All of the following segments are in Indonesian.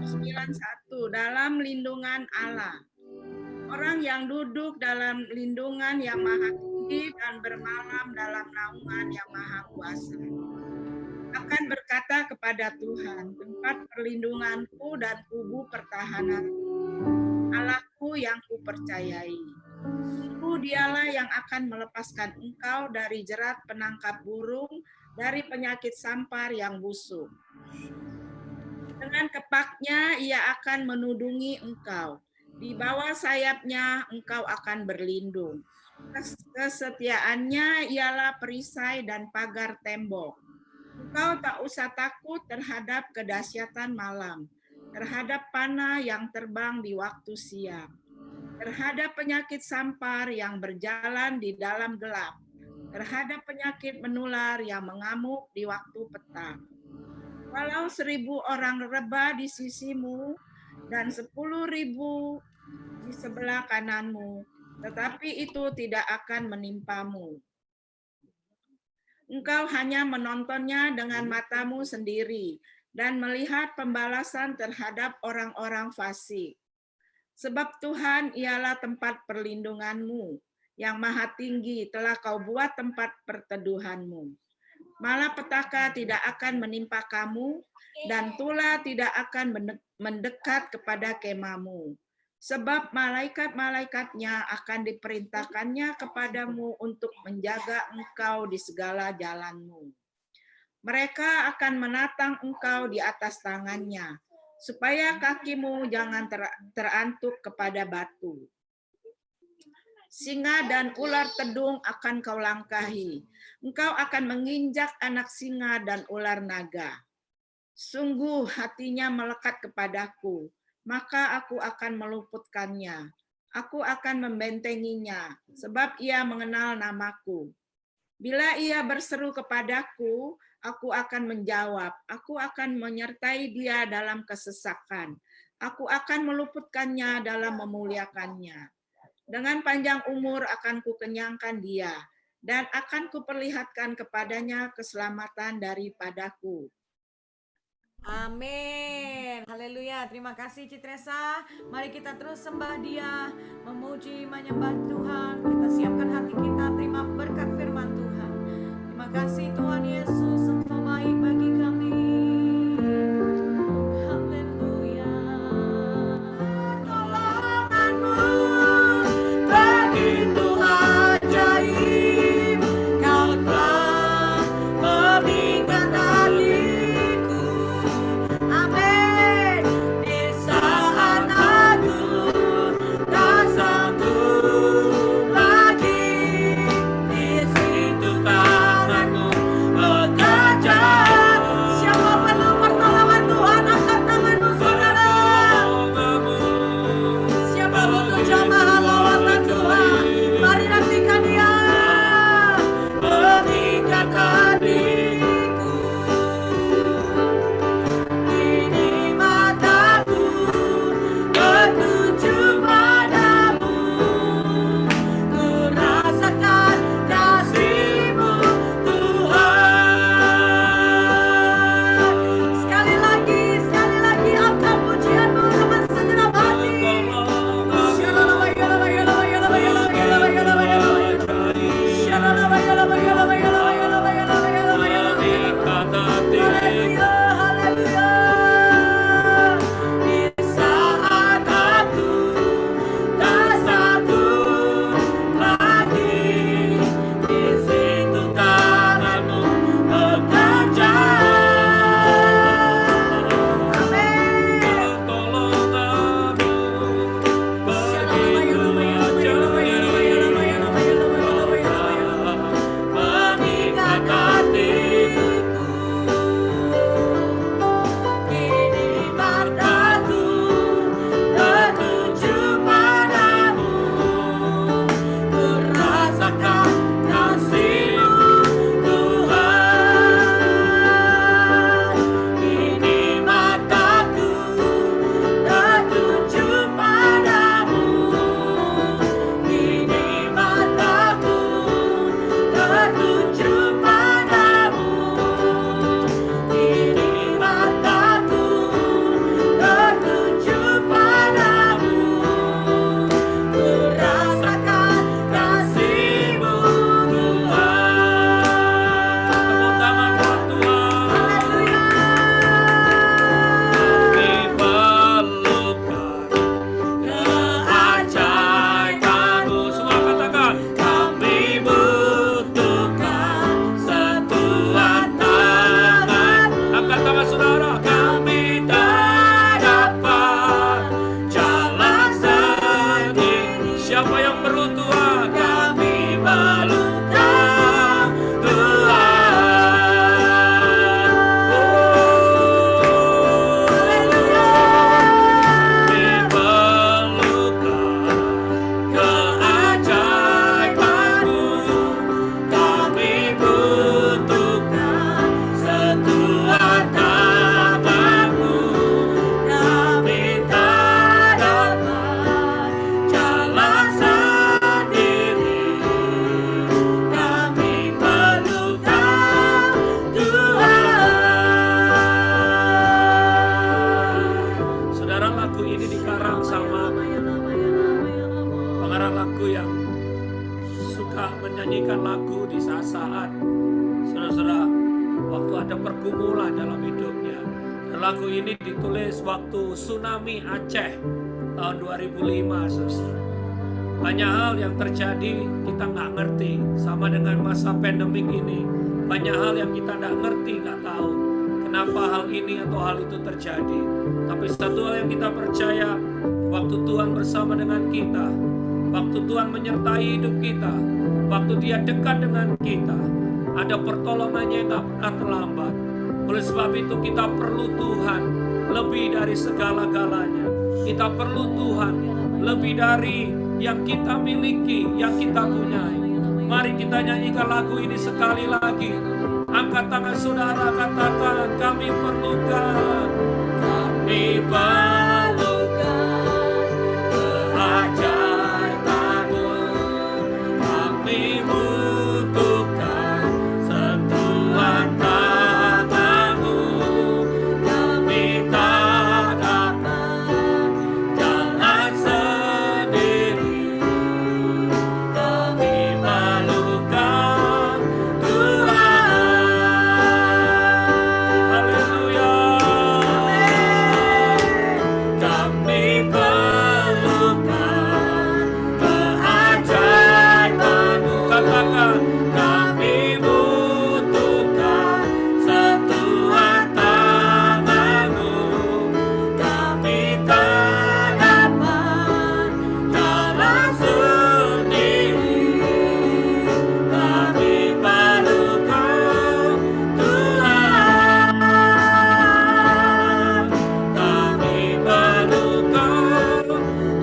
91, dalam lindungan Allah. Orang yang duduk dalam lindungan yang maha tinggi dan bermalam dalam naungan yang maha kuasa akan berkata kepada Tuhan, tempat perlindunganku dan kubu pertahanan, Allahku yang kupercayai. Sungguh dialah yang akan melepaskan engkau dari jerat penangkap burung, dari penyakit sampar yang busuk. Dengan kepaknya ia akan menudungi engkau. Di bawah sayapnya engkau akan berlindung. Kesetiaannya ialah perisai dan pagar tembok. Engkau tak usah takut terhadap kedahsyatan malam, terhadap panah yang terbang di waktu siang, terhadap penyakit sampar yang berjalan di dalam gelap, terhadap penyakit menular yang mengamuk di waktu petang. Walau 1.000 orang rebah di sisimu dan 10.000 di sebelah kananmu, tetapi itu tidak akan menimpamu. Engkau hanya menontonnya dengan matamu sendiri dan melihat pembalasan terhadap orang-orang fasik. Sebab Tuhan ialah tempat perlindunganmu, yang maha tinggi telah kau buat tempat perteduhanmu. Malapetaka tidak akan menimpa kamu, dan tulah tidak akan mendekat kepada kemahmu. Sebab malaikat-malaikatnya akan diperintahkannya kepadamu untuk menjaga engkau di segala jalanmu. Mereka akan menatang engkau di atas tangannya, supaya kakimu jangan terantuk kepada batu. Singa dan ular tedung akan kau langkahi. Engkau akan menginjak anak singa dan ular naga. Sungguh hatinya melekat kepadaku, maka aku akan meluputkannya. Aku akan membentenginya, sebab ia mengenal namaku. Bila ia berseru kepadaku, aku akan menjawab. Aku akan menyertai dia dalam kesesakan. Aku akan meluputkannya dalam memuliakannya. Dengan panjang umur akan kukenyangkan dia, dan akan kuperlihatkan kepadanya keselamatan daripadaku. Amin. Haleluya. Terima kasih Citresa. Mari kita terus sembah Dia, memuji, menyembah Tuhan. Kita siapkan hati kita terima berkat firman Tuhan. Terima kasih Tuhan Yesus, Engkau baik bagi kami. Haleluya. Pertolonganmu begitu ajaib. Kau telah memberikan hatiku. Amin. Di saat aku tak sanggup lagi, di situ tanganmu Lagu ini ditulis waktu tsunami Aceh tahun 2005, saudara. Banyak hal yang terjadi kita nggak ngerti, sama dengan masa pandemik ini. Banyak hal yang kita nggak ngerti, nggak tahu kenapa hal ini atau hal itu terjadi. Tapi satu hal yang kita percaya, waktu Tuhan bersama dengan kita, waktu Tuhan menyertai hidup kita, waktu Dia dekat dengan kita, ada pertolongannya yang nggak pernah terlambat. Oleh sebab itu kita perlu Tuhan lebih dari segala-galanya. Kita perlu Tuhan lebih dari yang kita miliki, yang kita punyai. Mari kita nyanyikan lagu ini sekali lagi. Angkat tangan saudara, katakan, kami perlukan, kami perlukan keajaiban-Mu, kami butuhkan sentuhan tangan-Mu, kami tak dapat jalan sendiri, kami perlukan Tuhan. Haleluya. Kami perlukan keajaiban-Mu. Katakan, kami butuhkan sentuhan tangan-Mu, kami tak dapat jalan sendiri, kami perlukan Tuhan, kami perlukan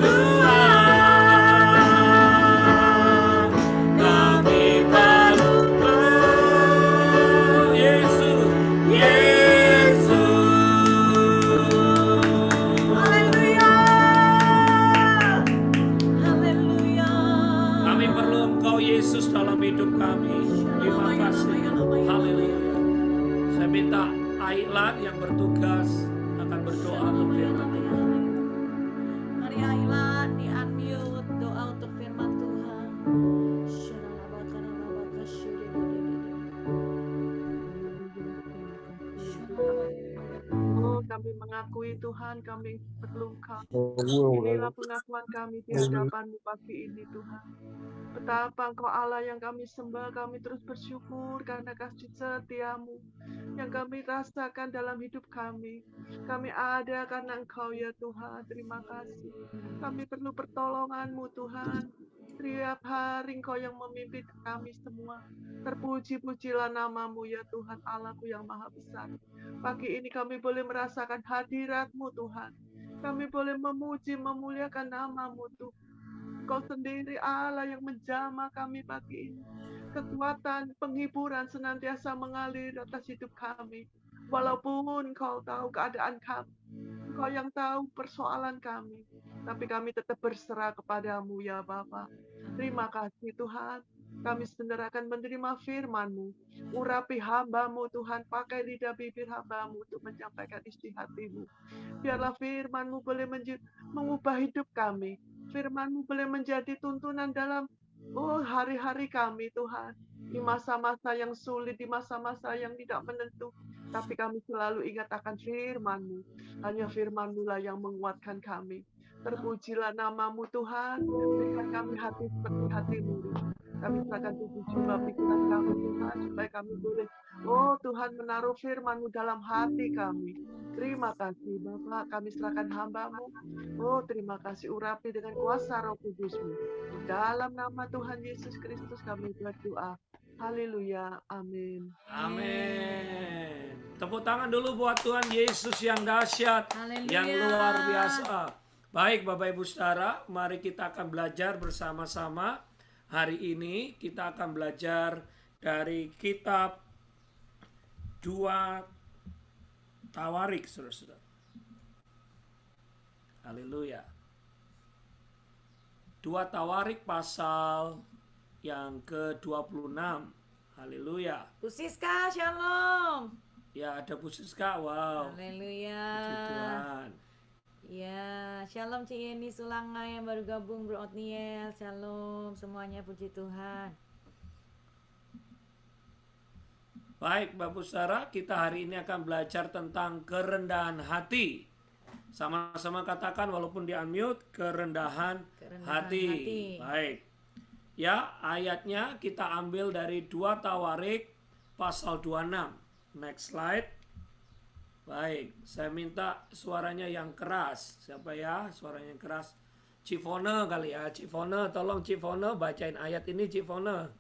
Tuhan, kami perlukan Yesus, Yesus. Haleluya. Haleluya. Kami perlu Engkau Yesus dalam hidup kami. Terima kasih. Haleluya. Saya minta Ailan yang bertugas akan berdoa untuk firman Tuhan. Mari Ailan di unmute doa untuk firman Tuhan. Oh, kami mengakui Tuhan, kami perlu Engkau. Inilah pengakuan kami di hadapan-Mu pagi ini Tuhan. Betapa Engkau Allah yang kami sembah, kami terus bersyukur karena kasih setia-Mu yang kami rasakan dalam hidup kami. Kami ada karena Engkau ya Tuhan, terima kasih. Kami perlu pertolongan-Mu Tuhan. Setiap hari Engkau yang memimpin kami semua. Terpuji-pujilah nama-Mu ya Tuhan, Allahku yang maha besar. Pagi ini kami boleh merasakan hadirat-Mu Tuhan. Kami boleh memuji, memuliakan nama-Mu Tuhan. Kau sendiri Allah yang menjamah kami pagi ini. Kekuatan, penghiburan senantiasa mengalir atas hidup kami. Walaupun Kau tahu keadaan kami. Kau yang tahu persoalan kami. Tapi kami tetap berserah kepadamu ya Bapa. Terima kasih Tuhan. Kami sebenarnya akan menerima firman-Mu. Urapi hamba-Mu Tuhan. Pakai lidah bibir hamba-Mu untuk menyampaikan isi hati-Mu. Biarlah firman-Mu boleh mengubah hidup kami. Firman-Mu boleh menjadi tuntunan dalam hari-hari kami Tuhan. Di masa-masa yang sulit, di masa-masa yang tidak menentu. Tapi kami selalu ingat akan firman-Mu. Hanya firman-Mu lah yang menguatkan kami. Terpujilah nama-Mu Tuhan. Berikan kami hati seperti hati-Mu. Kami serahkan tubuh jiwa pikiran kami Tuhan. Supaya kami boleh, Tuhan menaruh firman-Mu dalam hati kami. Terima kasih Bapa, kami serahkan hamba-Mu. Terima kasih, urapi dengan kuasa Roh Kudus-Mu. Dalam nama Tuhan Yesus Kristus kami berdoa. Haleluya, amin. Amin. Tepuk tangan dulu buat Tuhan Yesus yang dahsyat, Haleluya. yang luar biasa. Baik Bapak Ibu Saudara, mari kita akan belajar bersama-sama. Hari ini kita akan belajar dari kitab 2 Tawarik, saudara-saudara. Haleluya. 2 Tawarik pasal yang ke-26. Haleluya. Bu Siska, shalom. Ya, ada Bu Siska. Wow. Haleluya. Puji Tuhan. Ya, shalom Ci Yeni Sulanga yang baru gabung, Bro Otniel. Shalom semuanya, puji Tuhan. Baik, Bapak Saudara, kita hari ini akan belajar tentang kerendahan hati. Sama-sama katakan walaupun di unmute, kerendahan hati. Baik. Ya, ayatnya kita ambil dari 2 Tawarik pasal 26. Next slide. Baik, saya minta suaranya yang keras. Siapa ya suaranya yang keras? Cifone kali ya. Cifone, tolong Cifone bacain ayat ini Cifone.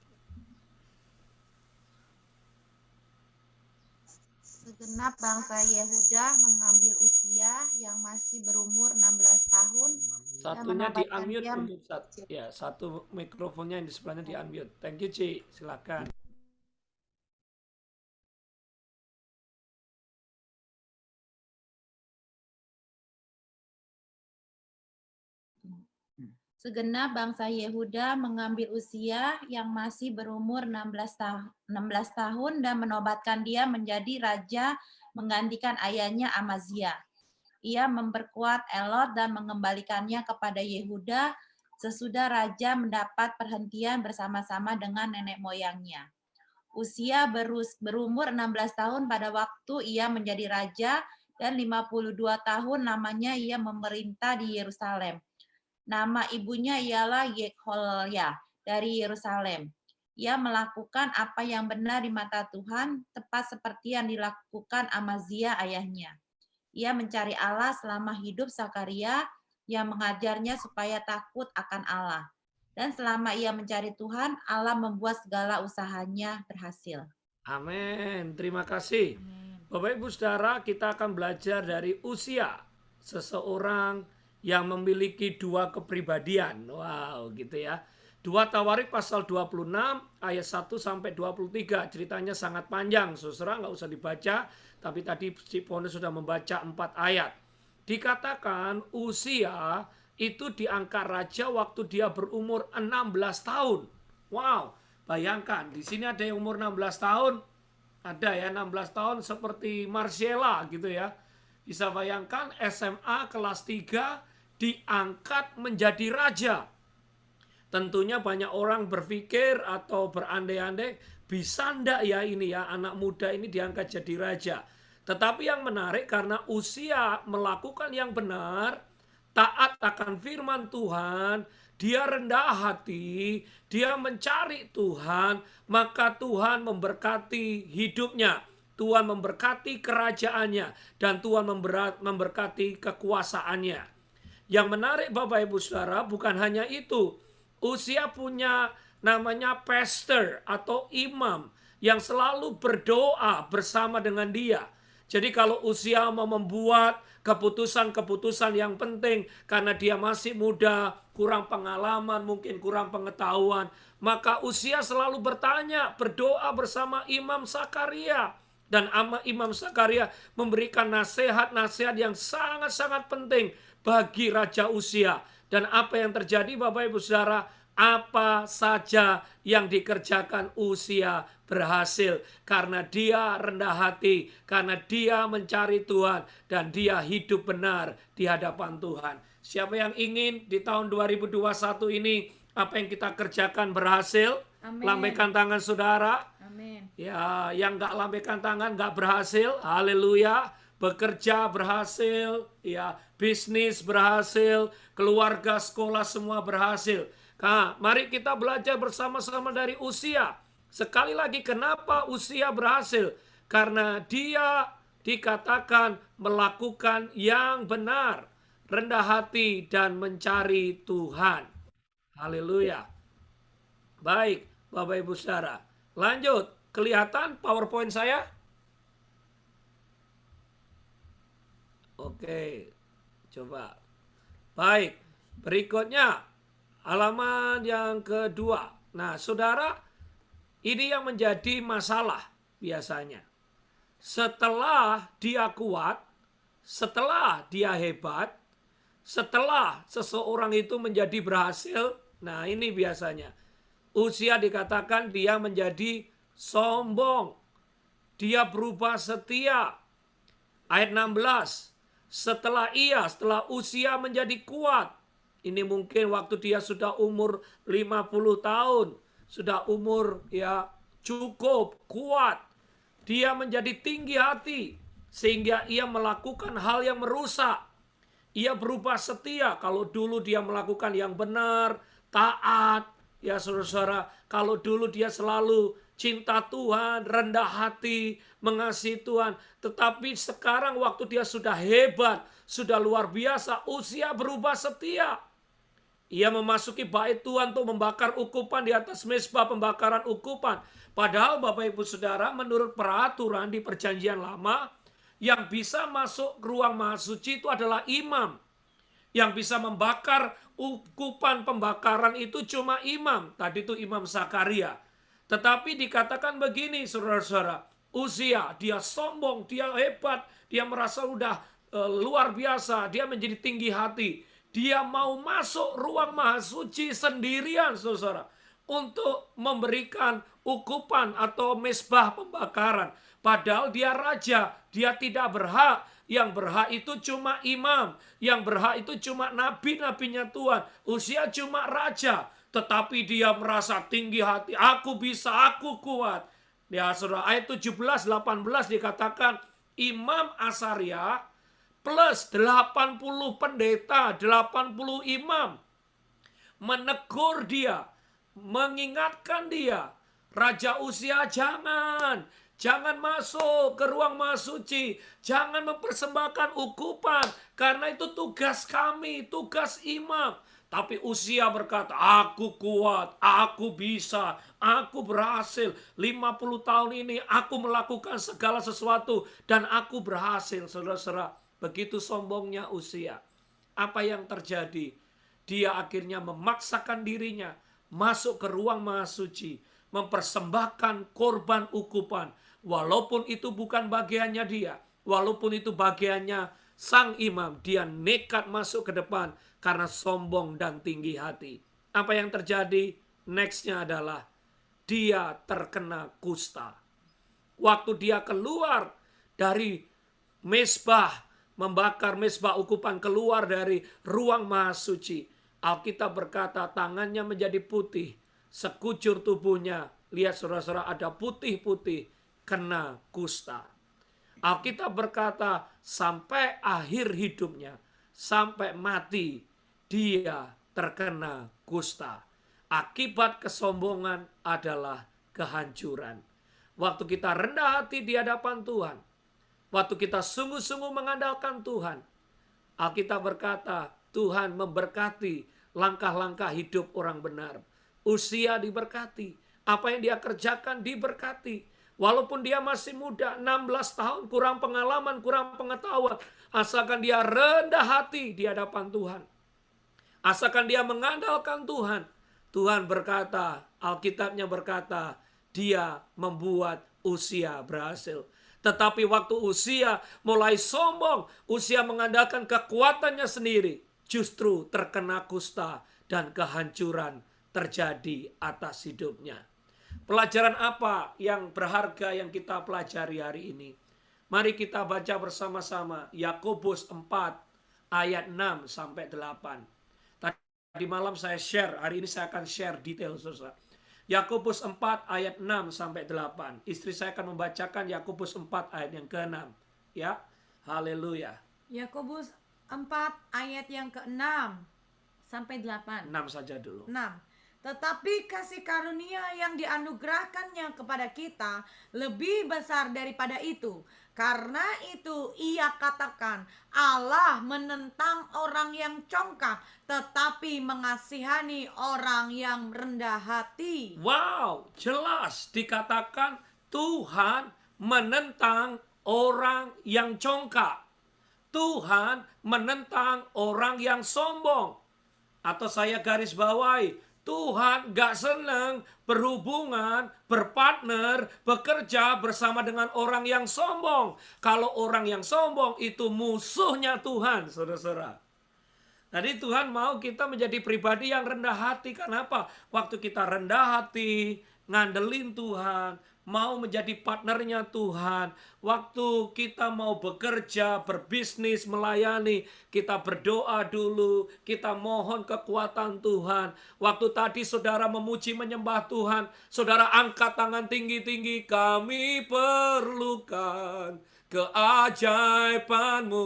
Segenap bangsa Yehuda mengambil Usia yang masih berumur 16 tahun. Satunya di unmute untuk satu mikrofonnya yang di sebelahnya di unmute. Thank you Ci, silakan. Segenap bangsa Yehuda mengambil Usia yang masih berumur 16 tahun dan menobatkan dia menjadi raja menggantikan ayahnya Amazia. Ia memperkuat Elot dan mengembalikannya kepada Yehuda sesudah raja mendapat perhentian bersama-sama dengan nenek moyangnya. Usia berumur 16 tahun pada waktu ia menjadi raja dan 52 tahun lamanya ia memerintah di Yerusalem. Nama ibunya ialah Yekholya dari Yerusalem. Ia melakukan apa yang benar di mata Tuhan, tepat seperti yang dilakukan Amazia ayahnya. Ia mencari Allah selama hidup Zakaria yang mengajarnya supaya takut akan Allah. Dan selama ia mencari Tuhan, Allah membuat segala usahanya berhasil. Amin. Terima kasih. Bapak Ibu Saudara, kita akan belajar dari Usia, seseorang yang memiliki 2 kepribadian. Wow, gitu ya. 2 Tawarik pasal 26 ayat 1 sampai 23. Ceritanya sangat panjang, Saudara, nggak usah dibaca, tapi tadi Cipone sudah membaca 4 ayat. Dikatakan Usia itu diangkat raja waktu dia berumur 16 tahun. Wow, bayangkan di sini ada yang umur 16 tahun. Ada ya 16 tahun seperti Marcella gitu ya. Bisa bayangkan SMA kelas 3 diangkat menjadi raja. Tentunya banyak orang berpikir atau berandai-andai, bisa ndak ya ini ya anak muda ini diangkat jadi raja. Tetapi yang menarik karena Usia melakukan yang benar, taat akan firman Tuhan, dia rendah hati, dia mencari Tuhan, maka Tuhan memberkati hidupnya. Tuhan memberkati kerajaannya dan Tuhan memberkati kekuasaannya. Yang menarik Bapak Ibu Saudara bukan hanya itu. Usia punya namanya pastor atau imam yang selalu berdoa bersama dengan dia. Jadi kalau Usia mau membuat keputusan-keputusan yang penting karena dia masih muda, kurang pengalaman, mungkin kurang pengetahuan, maka Usia selalu bertanya, berdoa bersama Imam Zakaria. Dan Imam Zakaria memberikan nasihat-nasihat yang sangat-sangat penting bagi Raja Usia. Dan apa yang terjadi Bapak Ibu Saudara, apa saja yang dikerjakan Usia berhasil. Karena dia rendah hati, karena dia mencari Tuhan, dan dia hidup benar di hadapan Tuhan. Siapa yang ingin di tahun 2021 ini apa yang kita kerjakan berhasil? Amin. Lambaikan tangan saudara. Amin. Ya, yang nggak lambaikan tangan nggak berhasil. Haleluya. Bekerja berhasil, ya, bisnis berhasil, keluarga, sekolah semua berhasil. Nah, mari kita belajar bersama-sama dari Usia. Sekali lagi, kenapa Usia berhasil? Karena dia dikatakan melakukan yang benar, rendah hati dan mencari Tuhan. Haleluya. Baik, Bapak Ibu Saudara. Lanjut, kelihatan PowerPoint saya? Oke, coba. Baik, berikutnya halaman yang kedua. Nah, saudara, ini yang menjadi masalah biasanya. Setelah dia kuat, setelah dia hebat, setelah seseorang itu menjadi berhasil, nah ini biasanya. Usia dikatakan dia menjadi sombong. Dia berubah setia. Ayat 16. Setelah Usia menjadi kuat. Ini mungkin waktu dia sudah umur 50 tahun. Sudah umur ya cukup kuat. Dia menjadi tinggi hati sehingga ia melakukan hal yang merusak. Ia berubah setia. Kalau dulu dia melakukan yang benar, taat, ya saudara-saudara, kalau dulu dia selalu cinta Tuhan, rendah hati, mengasihi Tuhan. Tetapi sekarang waktu dia sudah hebat, sudah luar biasa, usia berubah setia. Ia memasuki bait Tuhan untuk membakar ukupan di atas mezbah pembakaran ukupan. Padahal Bapak Ibu Saudara, menurut peraturan di Perjanjian Lama, yang bisa masuk ruang maha suci itu adalah imam. Yang bisa membakar ukupan pembakaran itu cuma imam. Tadi itu Imam Zakaria. Tetapi dikatakan begini saudara-saudara, usia, dia sombong, dia hebat, dia merasa udah luar biasa, dia menjadi tinggi hati. Dia mau masuk ruang maha suci sendirian saudara, untuk memberikan ukupan atau mezbah pembakaran. Padahal dia raja, dia tidak berhak. Yang berhak itu cuma imam, yang berhak itu cuma nabi-nabinya Tuhan. Usia cuma raja, tetapi dia merasa tinggi hati. Aku bisa, aku kuat. Ya saudara, ayat 17-18 dikatakan Imam Asaria plus 80 pendeta, 80 imam menegur dia, mengingatkan dia, Raja Uzia jangan masuk ke ruang maha suci, jangan mempersembahkan ukupan, karena itu tugas kami, tugas imam. Tapi Uzia berkata, aku kuat, aku bisa, aku berhasil. 50 tahun ini aku melakukan segala sesuatu dan aku berhasil. Saudara-saudara, begitu sombongnya Uzia. Apa yang terjadi? Dia akhirnya memaksakan dirinya masuk ke ruang maha suci, mempersembahkan korban ukupan. Walaupun itu bukan bagiannya dia, walaupun itu bagiannya sang imam, dia nekat masuk ke depan karena sombong dan tinggi hati. Apa yang terjadi? Nextnya adalah dia terkena kusta. Waktu dia keluar dari mezbah, membakar mezbah ukupan, keluar dari ruang maha suci, Alkitab berkata tangannya menjadi putih, sekujur tubuhnya, lihat saudara-saudara, ada putih-putih, kena kusta. Alkitab berkata sampai akhir hidupnya, sampai mati, dia terkena kusta. Akibat kesombongan adalah kehancuran. Waktu kita rendah hati di hadapan Tuhan, waktu kita sungguh-sungguh mengandalkan Tuhan, Alkitab berkata Tuhan memberkati langkah-langkah hidup orang benar. Uzia diberkati, apa yang dia kerjakan diberkati. Walaupun dia masih muda, 16 tahun, kurang pengalaman, kurang pengetahuan, asalkan dia rendah hati di hadapan Tuhan, asalkan dia mengandalkan Tuhan, Tuhan berkata, Alkitabnya berkata, dia membuat Uzia berhasil. Tetapi waktu Uzia mulai sombong, Uzia mengandalkan kekuatannya sendiri, justru terkena kusta dan kehancuran terjadi atas hidupnya. Pelajaran apa yang berharga yang kita pelajari hari ini? Mari kita baca bersama-sama Yakobus 4 ayat 6 sampai 8. Tadi malam saya share, hari ini saya akan share detail saudara. Yakobus 4 ayat 6 sampai 8. Istri saya akan membacakan Yakobus 4 ayat yang ke-6. Ya, haleluya. Yakobus 4 ayat yang ke-6 sampai 8. 6 saja dulu. 6. Tetapi kasih karunia yang dianugerahkannya kepada kita lebih besar daripada itu. Karena itu ia katakan, Allah menentang orang yang congkak, tetapi mengasihani orang yang rendah hati. Wow, jelas dikatakan Tuhan menentang orang yang congkak. Tuhan menentang orang yang sombong. Atau saya garis bawahi, Tuhan gak senang berhubungan, berpartner, bekerja bersama dengan orang yang sombong. Kalau orang yang sombong itu musuhnya Tuhan, saudara-saudara. Jadi Tuhan mau kita menjadi pribadi yang rendah hati. Kenapa? Waktu kita rendah hati, ngandelin Tuhan, mau menjadi partnernya Tuhan. Waktu kita mau bekerja, berbisnis, melayani, kita berdoa dulu, kita mohon kekuatan Tuhan. Waktu tadi saudara memuji menyembah Tuhan, saudara angkat tangan tinggi-tinggi, kami perlukan keajaiban-Mu.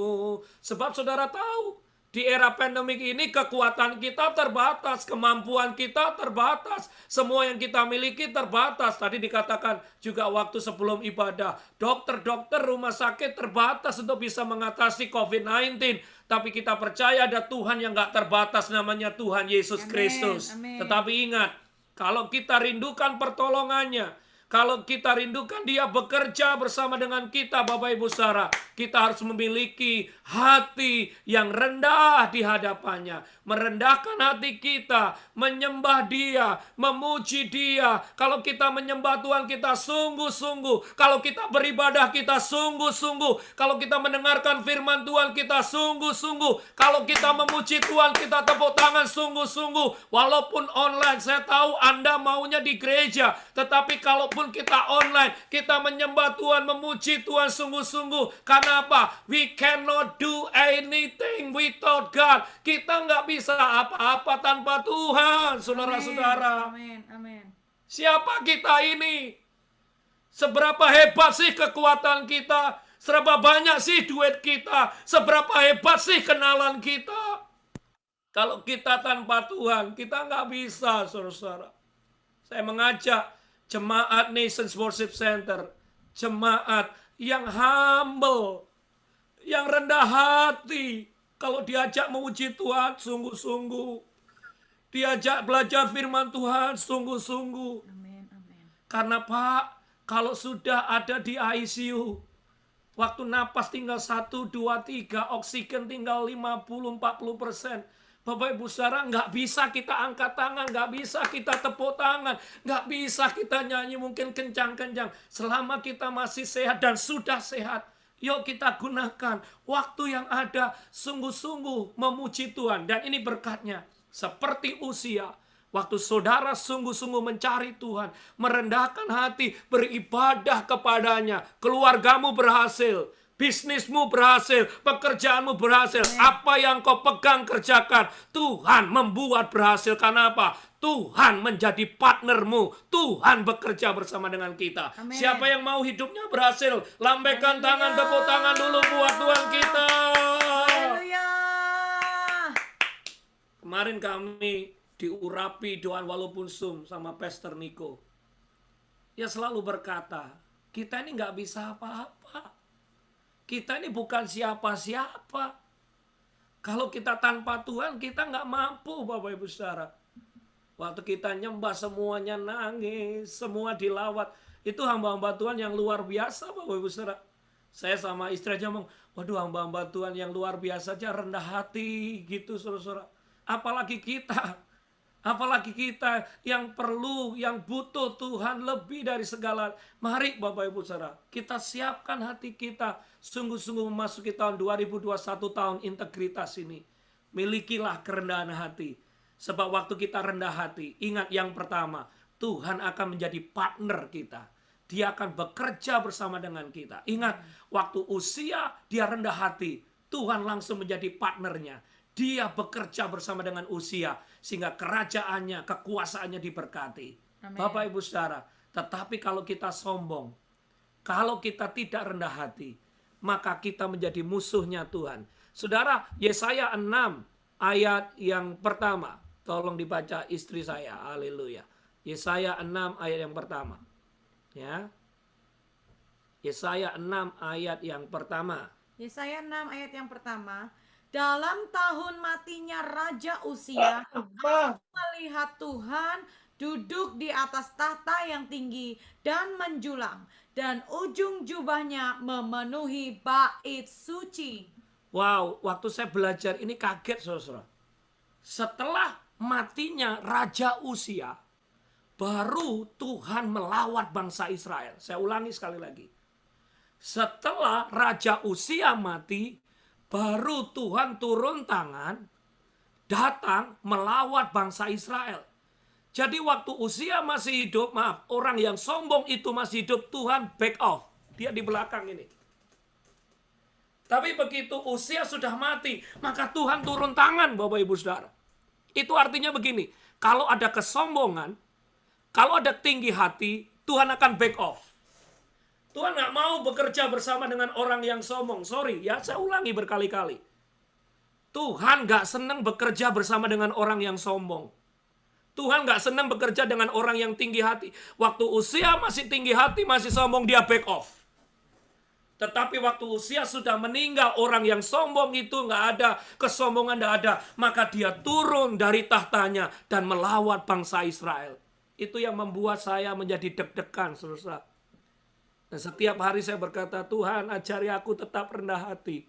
Sebab saudara tahu, di era pandemik ini kekuatan kita terbatas, kemampuan kita terbatas, semua yang kita miliki terbatas. Tadi dikatakan juga waktu sebelum ibadah, dokter-dokter rumah sakit terbatas untuk bisa mengatasi COVID-19. Tapi kita percaya ada Tuhan yang gak terbatas, namanya Tuhan Yesus Kristus. Tetapi ingat, kalau kita rindukan pertolongannya, kalau kita rindukan dia bekerja bersama dengan kita, Bapak Ibu Saudara, kita harus memiliki hati yang rendah di hadapannya. Merendahkan hati kita, menyembah dia, memuji dia. Kalau kita menyembah Tuhan, kita sungguh-sungguh. Kalau kita beribadah, kita sungguh-sungguh. Kalau kita mendengarkan firman Tuhan, kita sungguh-sungguh. Kalau kita memuji Tuhan, kita tepuk tangan sungguh-sungguh. Walaupun online, saya tahu Anda maunya di gereja. Tetapi kalaupun kita online, kita menyembah Tuhan, memuji Tuhan sungguh-sungguh. Karena apa? We cannot do anything without God. Kita nggak bisa apa-apa tanpa Tuhan, saudara-saudara. Amin. Amin. Siapa kita ini? Seberapa hebat sih kekuatan kita? Seberapa banyak sih duit kita? Seberapa hebat sih kenalan kita? Kalau kita tanpa Tuhan, kita nggak bisa, saudara-saudara. Saya mengajak jemaat Nations Worship Center, jemaat yang humble, yang rendah hati. Kalau diajak memuji Tuhan, sungguh-sungguh. Diajak belajar firman Tuhan, sungguh-sungguh. Amin. Amin. Karena Pak, kalau sudah ada di ICU, waktu napas tinggal 1, 2, 3, oksigen tinggal 50-40%. Bapak Ibu Saudara, nggak bisa kita angkat tangan, nggak bisa kita tepuk tangan, nggak bisa kita nyanyi mungkin kencang-kencang. Selama kita masih sehat dan sudah sehat, yuk kita gunakan waktu yang ada sungguh-sungguh memuji Tuhan. Dan ini berkatnya, seperti Usia. Waktu saudara sungguh-sungguh mencari Tuhan, merendahkan hati, beribadah kepadanya, keluargamu berhasil, bisnismu berhasil, pekerjaanmu berhasil. Apa yang kau pegang kerjakan, Tuhan membuat berhasil. Karena apa? Tuhan menjadi partnermu. Tuhan bekerja bersama dengan kita. Amin. Siapa yang mau hidupnya berhasil, lambaikan tangan, tepuk tangan dulu buat Tuhan kita. Haleluya. Kemarin kami diurapi doa walaupun Zoom sama Pastor Niko. Dia selalu berkata, kita ini nggak bisa apa-apa. Kita ini bukan siapa-siapa. Kalau kita tanpa Tuhan, kita nggak mampu, Bapak Ibu Saudara. Waktu kita nyembah semuanya nangis, semua dilawat. Itu hamba-hamba Tuhan yang luar biasa, Bapak Ibu Saudara. Saya sama istri aja ngomong, waduh hamba-hamba Tuhan yang luar biasa aja rendah hati gitu, saudara-saudara. Apalagi kita yang perlu, yang butuh Tuhan lebih dari segala. Mari Bapak Ibu Saudara, kita siapkan hati kita sungguh-sungguh memasuki tahun 2021, tahun integritas ini. Milikilah kerendahan hati. Sebab waktu kita rendah hati, ingat yang pertama, Tuhan akan menjadi partner kita. Dia akan bekerja bersama dengan kita. Ingat, waktu Usia dia rendah hati, Tuhan langsung menjadi partnernya. Dia bekerja bersama dengan Usia sehingga kerajaannya, kekuasaannya diberkati. Amin. Bapak Ibu Saudara, tetapi kalau kita sombong, kalau kita tidak rendah hati, maka kita menjadi musuhnya Tuhan. Saudara, Yesaya 6 ayat yang pertama. Tolong dibaca istri saya. Haleluya. Yesaya 6 ayat yang pertama. Ya. Yesaya 6 ayat yang pertama. Yesaya 6 ayat yang pertama. Dalam tahun matinya Raja Usia, aku melihat Tuhan duduk di atas tahta yang tinggi dan menjulang, dan ujung jubahnya memenuhi bait suci. Wow, waktu saya belajar ini kaget, saudara. Setelah matinya Raja Usia, baru Tuhan melawat bangsa Israel. Saya ulangi sekali lagi. Setelah Raja Usia mati, baru Tuhan turun tangan, datang melawat bangsa Israel. Jadi waktu Uzia masih hidup, maaf, orang yang sombong itu masih hidup, Tuhan back off. Dia di belakang ini. Tapi begitu Uzia sudah mati, maka Tuhan turun tangan, Bapak Ibu Saudara. Itu artinya begini, kalau ada kesombongan, kalau ada tinggi hati, Tuhan akan back off. Tuhan nggak mau bekerja bersama dengan orang yang sombong. Sorry, ya saya ulangi berkali-kali. Tuhan nggak senang bekerja bersama dengan orang yang sombong. Tuhan nggak senang bekerja dengan orang yang tinggi hati. Waktu Uzia masih tinggi hati, masih sombong, dia back off. Tetapi waktu Uzia sudah meninggal, orang yang sombong itu nggak ada, kesombongan nggak ada. Maka dia turun dari tahtanya dan melawat bangsa Israel. Itu yang membuat saya menjadi deg-degan, saudara. Dan setiap hari saya berkata, Tuhan ajari aku tetap rendah hati.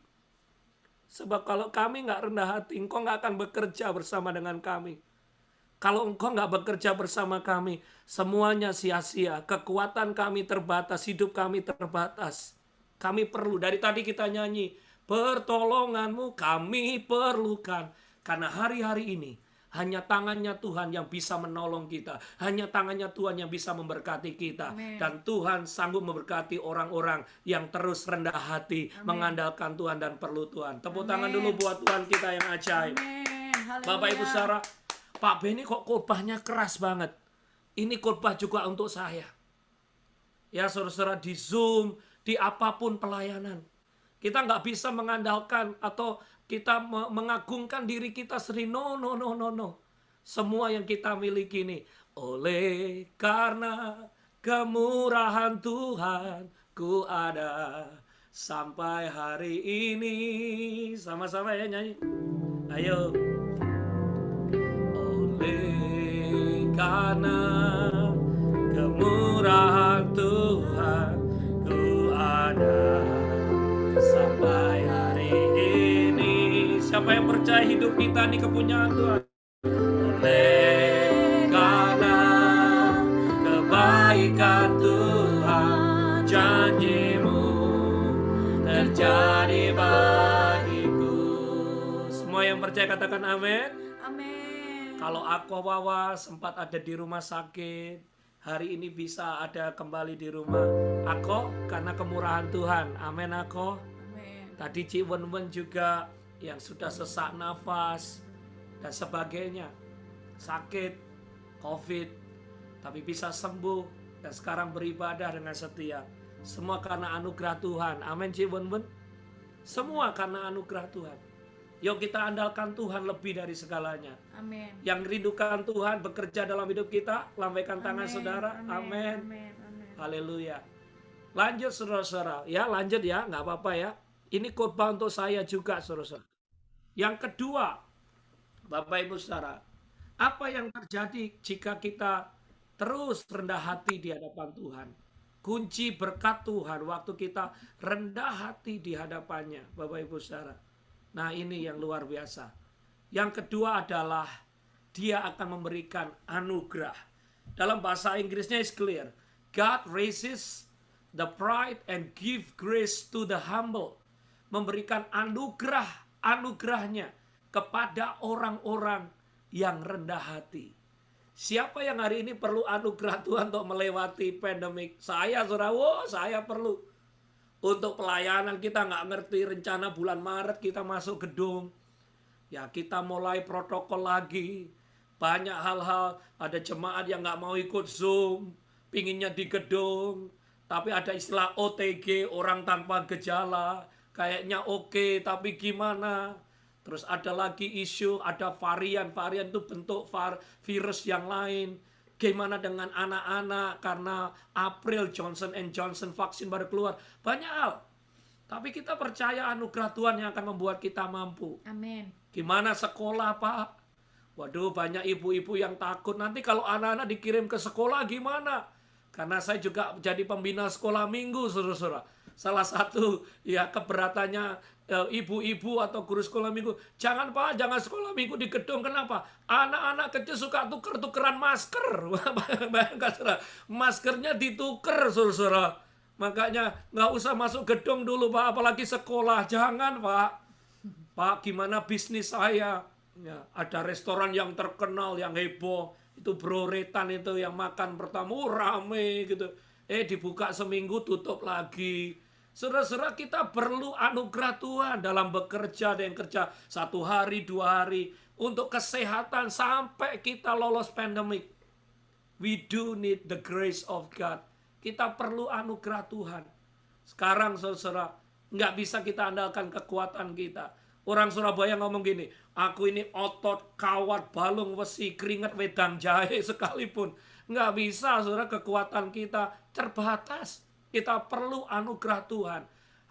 Sebab kalau kami nggak rendah hati, Engkau nggak akan bekerja bersama dengan kami. Kalau Engkau nggak bekerja bersama kami, semuanya sia-sia. Kekuatan kami terbatas, hidup kami terbatas. Kami perlu, dari tadi kita nyanyi, pertolongan-Mu kami perlukan. Karena hari-hari ini, hanya tangannya Tuhan yang bisa menolong kita. Hanya tangannya Tuhan yang bisa memberkati kita. Amen. Dan Tuhan sanggup memberkati orang-orang yang terus rendah hati, Amen. mengandalkan Tuhan dan perlu Tuhan. Tepuk Amen. tangan dulu buat Tuhan kita yang ajaib. Amin. Bapak Ibu Haleluya. saudara, Pak Benny kok khotbahnya keras banget. Ini khotbah juga untuk saya. Ya saudara-saudara, di Zoom, di apapun pelayanan. Kita nggak bisa mengandalkan atau kita mengagungkan diri kita sendiri. No. Semua yang kita miliki ini. Oleh karena kemurahan Tuhan, ku ada sampai hari ini. Sama-sama ya nyanyi. Ayo. Oleh karena kemurahan Tuhan, ku ada sampai hari ini. Siapa yang percaya hidup kita ini kepunyaan Tuhan? Oleh karena kebaikan Tuhan, janji-Mu terjadi bagiku. Semua yang percaya katakan amin. Amin. Kalau aku Wawa sempat ada di rumah sakit, hari ini bisa ada kembali di rumah. Aku karena kemurahan Tuhan. Amin aku. Amin. Tadi Cik Wen juga yang sudah sesak nafas dan sebagainya. Sakit, COVID, tapi bisa sembuh dan sekarang beribadah dengan setia. Semua karena anugerah Tuhan. Amin Cik Wen. Semua karena anugerah Tuhan. Yuk kita andalkan Tuhan lebih dari segalanya. Amin. Yang rindukan Tuhan bekerja dalam hidup kita, lambaikan tangan Amin. saudara. Amin. Amin. Amin. Haleluya. Lanjut saudara-saudara. Ya lanjut ya, nggak apa-apa ya. Ini khotbah untuk saya juga saudara-saudara. Yang kedua, Bapak Ibu saudara, apa yang terjadi jika kita terus rendah hati di hadapan Tuhan? Kunci berkat Tuhan waktu kita rendah hati di hadapannya, Bapak Ibu saudara. Nah ini yang luar biasa. Yang kedua adalah dia akan memberikan anugerah. Dalam bahasa Inggrisnya is clear. God raises the pride and give grace to the humble. Memberikan anugerahnya kepada orang-orang yang rendah hati. Siapa yang hari ini perlu anugerah Tuhan untuk melewati pandemik? Saya saudara, saya perlu. Untuk pelayanan kita nggak ngerti rencana bulan Maret kita masuk gedung. Ya kita mulai protokol lagi. Banyak hal-hal, ada jemaat yang nggak mau ikut Zoom. Pinginnya di gedung. Tapi ada istilah OTG, orang tanpa gejala. Kayaknya oke, tapi gimana? Terus ada lagi isu, ada varian itu bentuk virus yang lain. Gimana dengan anak-anak karena April Johnson & Johnson vaksin baru keluar. Banyak hal. Tapi kita percaya anugerah Tuhan yang akan membuat kita mampu. Amin. Gimana sekolah Pak? Waduh banyak ibu-ibu yang takut. Nanti kalau anak-anak dikirim ke sekolah gimana? Karena saya juga jadi pembina sekolah minggu saudara-saudara. Salah satu ya keberatannya ibu-ibu atau guru sekolah minggu, jangan Pak, jangan sekolah minggu di gedung. Kenapa? Anak-anak kecil suka tuker-tukeran masker. Bayangkan saudara, maskernya dituker saudara. Makanya nggak usah masuk gedung dulu Pak, apalagi sekolah. Jangan Pak. Pak, gimana bisnis saya? Ya, ada restoran yang terkenal, yang heboh. Itu broretan itu yang makan pertama rame gitu. Dibuka seminggu tutup lagi. Saudara-saudara, kita perlu anugerah Tuhan dalam bekerja, ada yang kerja 1 hari, 2 hari. Untuk kesehatan sampai kita lolos pandemik. We do need the grace of God. Kita perlu anugerah Tuhan. Sekarang saudara, nggak bisa kita andalkan kekuatan kita. Orang Surabaya ngomong gini, aku ini otot, kawat, balung, besi, keringat, wedang, jahe sekalipun. Nggak bisa saudara, kekuatan kita terbatas. Kita perlu anugerah Tuhan.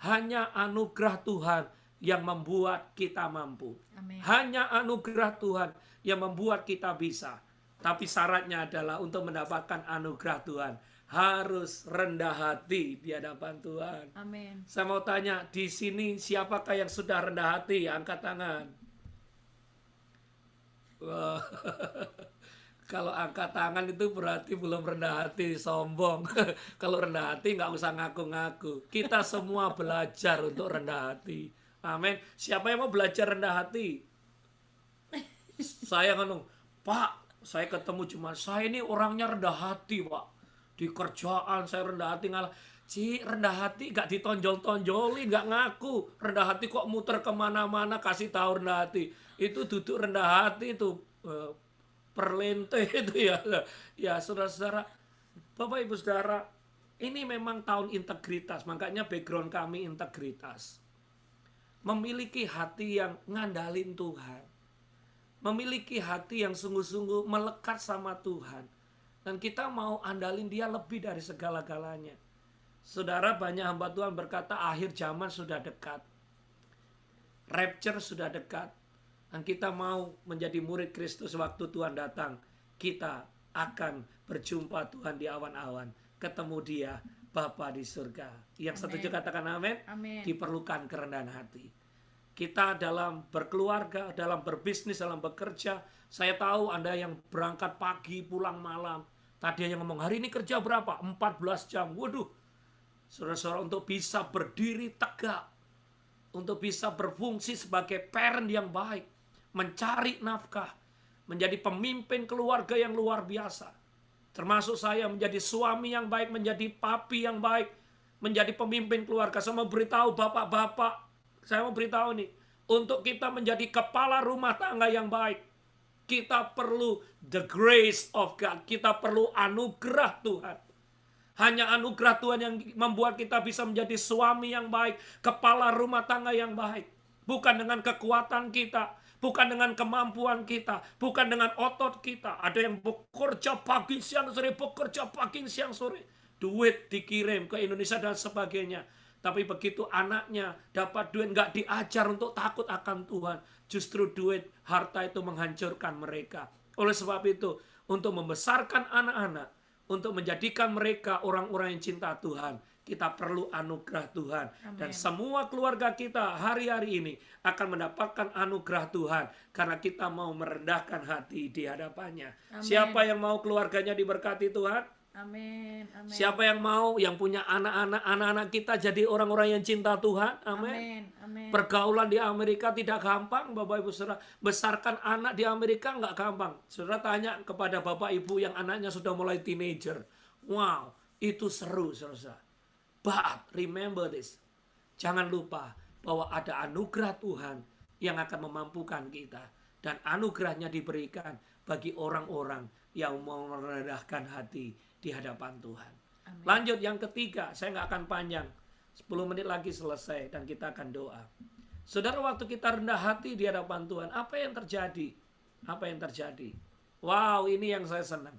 Hanya anugerah Tuhan yang membuat kita mampu. Amin. Hanya anugerah Tuhan yang membuat kita bisa. Tapi syaratnya adalah untuk mendapatkan anugerah Tuhan harus rendah hati di hadapan Tuhan. Amin. Saya mau tanya, di sini siapakah yang sudah rendah hati? Angkat tangan. Wah. Kalau angkat tangan itu berarti belum rendah hati, sombong. Kalau rendah hati nggak usah ngaku-ngaku. Kita semua belajar untuk rendah hati. Amin. Siapa yang mau belajar rendah hati? Saya ngomong, Pak, saya ketemu saya ini orangnya rendah hati, Pak. Di kerjaan saya rendah hati ngalah. Rendah hati gak ditonjol-tonjolin, gak ngaku. Rendah hati kok muter kemana-mana kasih tahu rendah hati. Itu duduk rendah hati itu. Perlente itu ya. Ya saudara-saudara, Bapak Ibu Saudara, ini memang tahun integritas. Makanya background kami integritas. Memiliki hati yang ngandalin Tuhan. Memiliki hati yang sungguh-sungguh melekat sama Tuhan. Dan kita mau andalin Dia lebih dari segala-galanya. Saudara, banyak hamba Tuhan berkata akhir zaman sudah dekat. Rapture sudah dekat. Dan kita mau menjadi murid Kristus waktu Tuhan datang. Kita akan berjumpa Tuhan di awan-awan. Ketemu Dia, Bapa di surga. Yang setuju katakan amin. Amin. Diperlukan kerendahan hati. Kita dalam berkeluarga, dalam berbisnis, dalam bekerja. Saya tahu Anda yang berangkat pagi, pulang malam. Tadi yang ngomong, hari ini kerja berapa? 14 jam. Waduh. Saudara-saudara, untuk bisa berdiri tegak. Untuk bisa berfungsi sebagai parent yang baik. Mencari nafkah, menjadi pemimpin keluarga yang luar biasa. Termasuk saya menjadi suami yang baik, menjadi papi yang baik, menjadi pemimpin keluarga. Saya mau beritahu bapak-bapak, saya mau beritahu nih, untuk kita menjadi kepala rumah tangga yang baik, kita perlu the grace of God, kita perlu anugerah Tuhan. Hanya anugerah Tuhan yang membuat kita bisa menjadi suami yang baik, kepala rumah tangga yang baik. Bukan dengan kekuatan kita, bukan dengan kemampuan kita, bukan dengan otot kita. Ada yang bekerja pagi siang sore, bekerja pagi siang sore. Duit dikirim ke Indonesia dan sebagainya. Tapi begitu anaknya dapat duit, nggak diajar untuk takut akan Tuhan. Justru duit, harta itu menghancurkan mereka. Oleh sebab itu, untuk membesarkan anak-anak, untuk menjadikan mereka orang-orang yang cinta Tuhan, kita perlu anugerah Tuhan. Amen. Dan semua keluarga kita hari-hari ini akan mendapatkan anugerah Tuhan. Karena kita mau merendahkan hati di hadapannya. Amen. Siapa yang mau keluarganya diberkati Tuhan? Amin. Amin. Siapa yang mau, yang punya anak-anak kita jadi orang-orang yang cinta Tuhan? Amin. Amin. Amin. Pergaulan di Amerika tidak gampang, Bapak Ibu Saudara. Besarkan anak di Amerika nggak gampang. Saudara tanya kepada Bapak Ibu yang anaknya sudah mulai teenager. Wow, itu seru, saudara. But remember this. Jangan lupa bahwa ada anugerah Tuhan yang akan memampukan kita. Dan anugerahnya diberikan bagi orang-orang yang mau merendahkan hati di hadapan Tuhan. Amin. Lanjut yang ketiga, saya nggak akan panjang. 10 menit lagi selesai dan kita akan doa. Saudara, waktu kita rendah hati di hadapan Tuhan, apa yang terjadi? Apa yang terjadi? Wow, ini yang saya senang.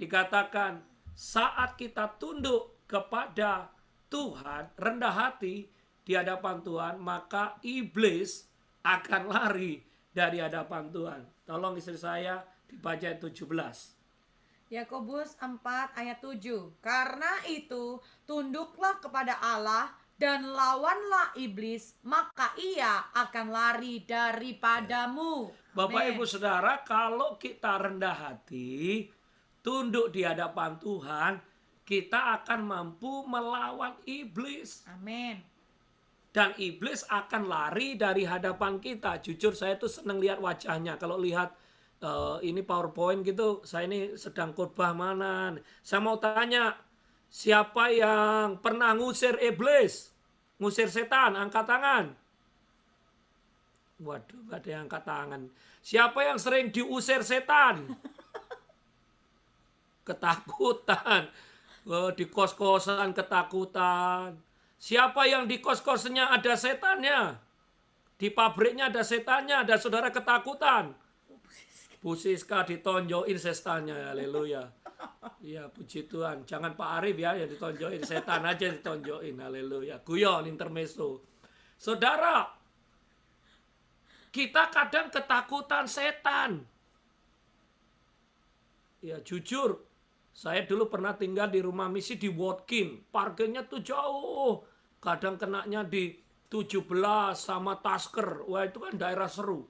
Dikatakan saat kita tunduk kepada Tuhan, rendah hati di hadapan Tuhan, maka iblis akan lari dari hadapan Tuhan. Tolong istri saya dibaca ayat 17. Yakobus 4 ayat 7. Karena itu tunduklah kepada Allah dan lawanlah iblis, maka ia akan lari daripadamu. Bapak Amin. Ibu Saudara, kalau kita rendah hati, tunduk di hadapan Tuhan, kita akan mampu melawan iblis. Amin. Dan iblis akan lari dari hadapan kita. Jujur saya tuh senang lihat wajahnya. Kalau lihat ini PowerPoint gitu, saya ini sedang khotbah mana. Saya mau tanya, siapa yang pernah ngusir iblis? Ngusir setan, angkat tangan. Waduh, gak ada yang angkat tangan. Siapa yang sering diusir setan? Ketakutan. Di kos-kosan ketakutan. Siapa yang di kos-kosnya ada setannya? Di pabriknya ada setannya, ada saudara ketakutan. Bu Siska ditonjokin setannya, haleluya. Iya, puji Tuhan. Jangan Pak Arif ya yang ditonjokin, setan aja ditonjokin, haleluya. Guyon intermezzo. Saudara, kita kadang ketakutan setan. Ya jujur, saya dulu pernah tinggal di rumah misi di Watkin. Parkirnya tuh jauh. Kadang kenanya di 17 sama Tasker. Wah itu kan daerah seru.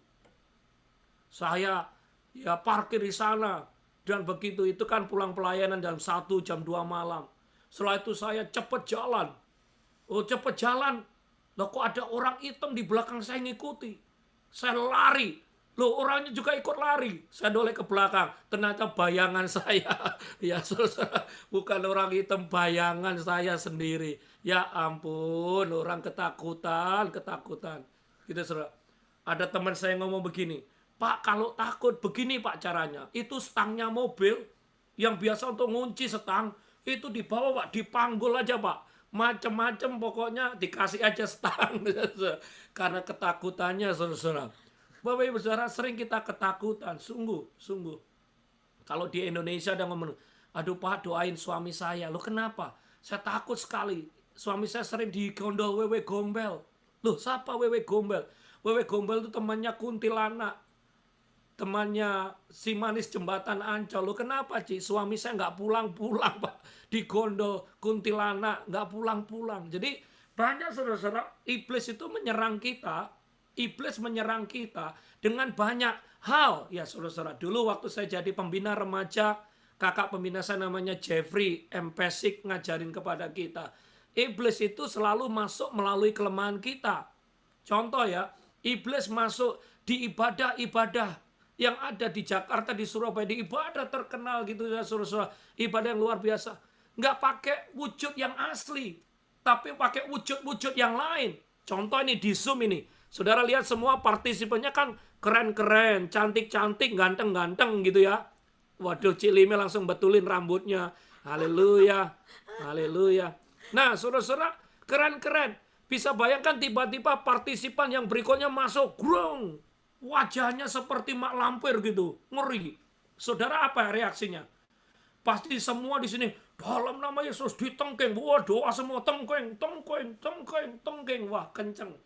Saya ya parkir di sana. Dan begitu itu kan pulang pelayanan jam 1, jam 2 malam. Setelah itu saya cepet jalan. Oh cepet jalan. Loh kok ada orang hitam di belakang saya ngikuti. Saya lari. Loh orangnya juga ikut lari. Saya noleh ke belakang. Ternyata bayangan saya. Ya saudara, bukan orang hitam, bayangan saya sendiri. Ya ampun, orang ketakutan. Gitu saudara. Ada teman saya ngomong begini. Pak kalau takut begini Pak caranya. Itu stangnya mobil yang biasa untuk ngunci stang. Itu dibawa Pak, dipanggul aja Pak. Macem-macem pokoknya dikasih aja stang. Karena ketakutannya saudara. Bapak Ibu Saudara, sering kita ketakutan, sungguh. Kalau di Indonesia ada ngomong, aduh Pak doain suami saya. Loh kenapa? Saya takut sekali. Suami saya sering digondol wewe gombel. Loh siapa wewe gombel? Wewe gombel itu temannya kuntilanak. Temannya si manis jembatan Ancol. Loh kenapa Ci? Suami saya nggak pulang-pulang Pak. Digondol kuntilanak, nggak pulang-pulang. Jadi banyak saudara-saudara, iblis itu menyerang kita. Iblis menyerang kita dengan banyak hal. Ya saudara-saudara, dulu waktu saya jadi pembina remaja, kakak pembina saya namanya Jeffrey M. Pesik ngajarin kepada kita. Iblis itu selalu masuk melalui kelemahan kita. Contoh ya, iblis masuk di ibadah-ibadah yang ada di Jakarta, di Surabaya, di ibadah terkenal gitu ya saudara-saudara. Ibadah yang luar biasa. Nggak pakai wujud yang asli, tapi pakai wujud-wujud yang lain. Contoh ini di Zoom ini. Saudara lihat semua partisipannya kan keren-keren, cantik-cantik, ganteng-ganteng gitu ya. Waduh, Cilime langsung betulin rambutnya. Haleluya. Haleluya. Nah, saudara-saudara, keren-keren. Bisa bayangkan tiba-tiba partisipan yang berikutnya masuk, grung. Wajahnya seperti mak lampir gitu. Ngeri. Saudara apa reaksinya? Pasti semua di sini, dalam nama Yesus ditengkeng. Wah, doa semua tengkeng. Wah, kenceng.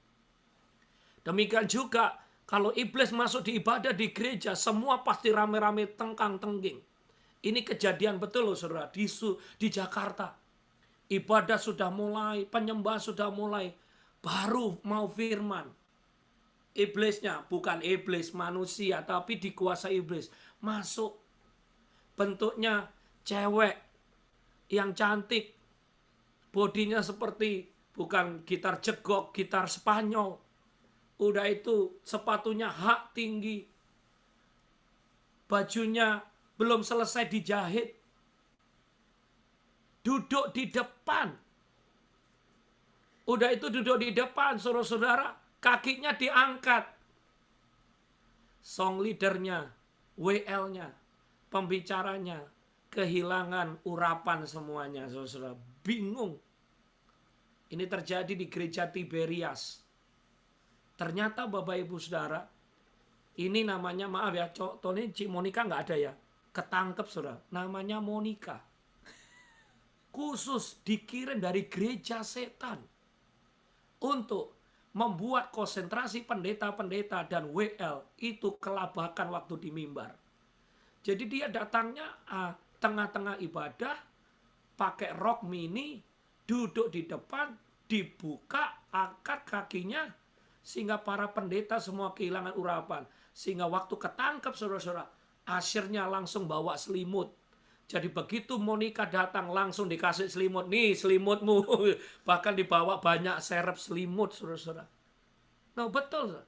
Demikian juga kalau iblis masuk di ibadah di gereja, semua pasti rame-rame tengkang-tengking. Ini kejadian betul loh saudara di Jakarta. Ibadah sudah mulai, penyembahan sudah mulai, baru mau firman. Iblisnya bukan iblis manusia, tapi dikuasai iblis. Masuk, bentuknya cewek yang cantik, bodinya seperti bukan gitar jegok, gitar Spanyol. Udah itu sepatunya hak tinggi. Bajunya belum selesai dijahit. Duduk di depan. Udah itu duduk di depan saudara-saudara. Kakinya diangkat. Song leadernya, WL-nya, pembicaranya, kehilangan urapan semuanya saudara-saudara. Bingung. Ini terjadi di gereja Tiberias. Ternyata Bapak Ibu Saudara, ini namanya, maaf ya, contohnya Cik Monica nggak ada ya, ketangkep saudara, namanya Monica. Khusus dikirim dari gereja setan untuk membuat konsentrasi pendeta-pendeta dan WL itu kelabakan waktu di mimbar. Jadi dia datangnya tengah-tengah ibadah, pakai rok mini, duduk di depan, dibuka, angkat kakinya, sehingga para pendeta semua kehilangan urapan. Sehingga waktu ketangkep saudara-saudara, asyirnya langsung bawa selimut. Jadi begitu Monica datang langsung dikasih selimut. Nih selimutmu. Bahkan dibawa banyak serep selimut saudara-saudara. Nah betul.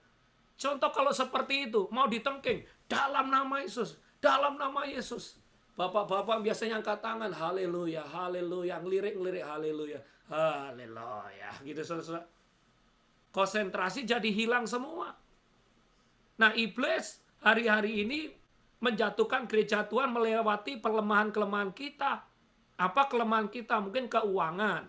Contoh kalau seperti itu, mau ditengking, dalam nama Yesus, dalam nama Yesus. Bapak-bapak biasanya angkat tangan, haleluya, haleluya, ngelirik-ngelirik, haleluya, haleluya, gitu saudara. Konsentrasi jadi hilang semua. Nah, iblis hari-hari ini menjatuhkan gereja Tuhan melewati kelemahan-kelemahan kita. Apa kelemahan kita? Mungkin keuangan.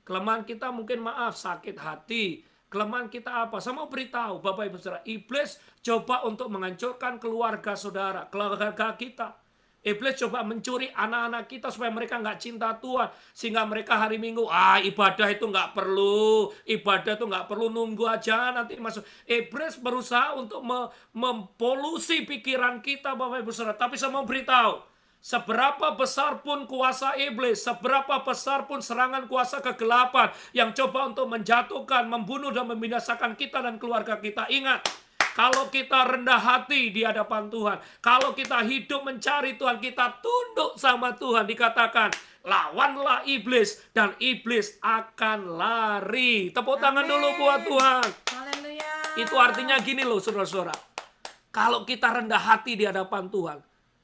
Kelemahan kita mungkin sakit hati. Kelemahan kita apa? Saya mau beritahu Bapak Ibu Saudara, iblis coba untuk menghancurkan keluarga saudara, keluarga kita. Iblis coba mencuri anak-anak kita supaya mereka nggak cinta Tuhan. Sehingga mereka hari Minggu, ibadah itu nggak perlu. Ibadah itu nggak perlu, nunggu aja nanti masuk. Iblis berusaha untuk mempolusi pikiran kita Bapak Ibu Saudara. Tapi saya mau beritahu, seberapa besar pun kuasa iblis, seberapa besar pun serangan kuasa kegelapan yang coba untuk menjatuhkan, membunuh dan membinasakan kita dan keluarga kita. Ingat, kalau kita rendah hati di hadapan Tuhan, kalau kita hidup mencari Tuhan, kita tunduk sama Tuhan, dikatakan, lawanlah iblis dan iblis akan lari. Tepuk tangan dulu buat Tuhan. Haleluya. Itu artinya gini loh saudara-saudara. Kalau kita rendah hati di hadapan Tuhan,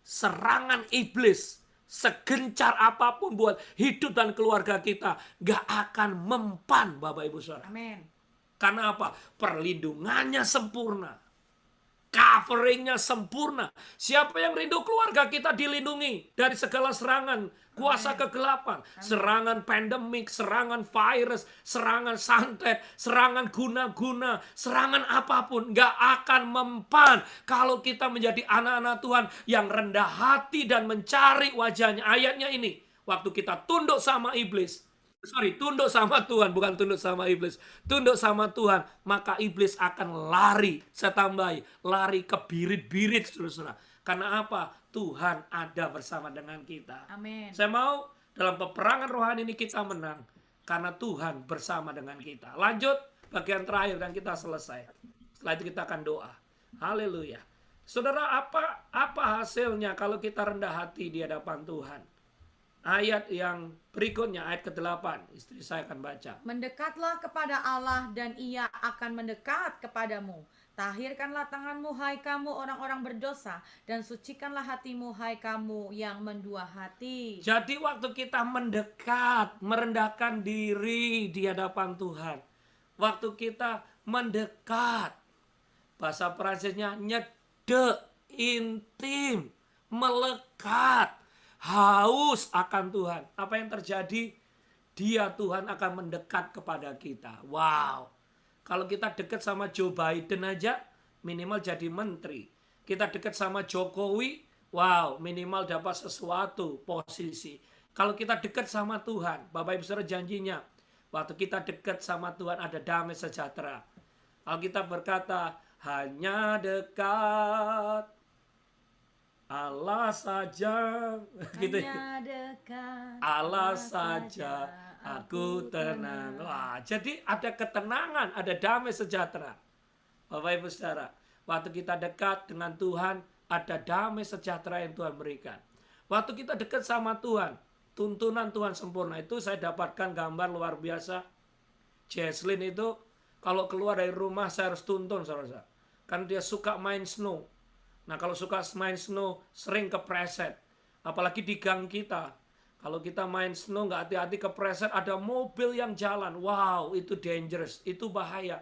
serangan iblis segencar apapun buat hidup dan keluarga kita gak akan mempan Bapak Ibu Saudara. Amin. Karena apa? Perlindungannya sempurna. Coveringnya sempurna. Siapa yang rindu keluarga kita dilindungi dari segala serangan kuasa kegelapan, serangan pandemik, serangan virus, serangan santet, serangan guna-guna, serangan apapun gak akan mempan kalau kita menjadi anak-anak Tuhan yang rendah hati dan mencari wajahnya. Ayatnya ini, waktu kita tunduk sama iblis, tunduk sama Tuhan, bukan tunduk sama iblis. Tunduk sama Tuhan, maka iblis akan lari. Saya tambahi, lari ke birit-birit, saudara-saudara. Karena apa? Tuhan ada bersama dengan kita. Amin. Saya mau dalam peperangan rohani ini kita menang. Karena Tuhan bersama dengan kita. Lanjut, bagian terakhir dan kita selesai. Setelah itu kita akan doa. Haleluya. Saudara, apa hasilnya kalau kita rendah hati di hadapan Tuhan? Ayat yang berikutnya, ayat ke-8. Istri saya akan baca. Mendekatlah kepada Allah dan Ia akan mendekat kepadamu. Tahirkanlah tanganmu, hai kamu orang-orang berdosa, dan sucikanlah hatimu, hai kamu yang mendua hati. Jadi waktu kita mendekat, merendahkan diri di hadapan Tuhan. Waktu kita mendekat, bahasa Prancisnya nyedek, intim, melekat, haus akan Tuhan. Apa yang terjadi? Dia Tuhan akan mendekat kepada kita. Wow. Kalau kita dekat sama Joe Biden aja, minimal jadi menteri. Kita dekat sama Jokowi, wow, minimal dapat sesuatu, posisi. Kalau kita dekat sama Tuhan, Bapak Ibu Saudara janjinya, waktu kita dekat sama Tuhan ada damai sejahtera. Alkitab berkata, hanya dekat Allah saja, gitu. Hanya dekat Allah saja, aku tenang. Wah, jadi ada ketenangan, ada damai sejahtera. Bapak Ibu Saudara, waktu kita dekat dengan Tuhan, ada damai sejahtera yang Tuhan berikan. Waktu kita dekat sama Tuhan, tuntunan Tuhan sempurna. Itu saya dapatkan gambar luar biasa. Jesslyn itu kalau keluar dari rumah saya harus tuntun, saudara. Kan dia suka main snow. Nah, kalau suka main snow, sering kepreset. Apalagi di gang kita. Kalau kita main snow, nggak hati-hati kepreset, ada mobil yang jalan. Wow, itu dangerous, itu bahaya.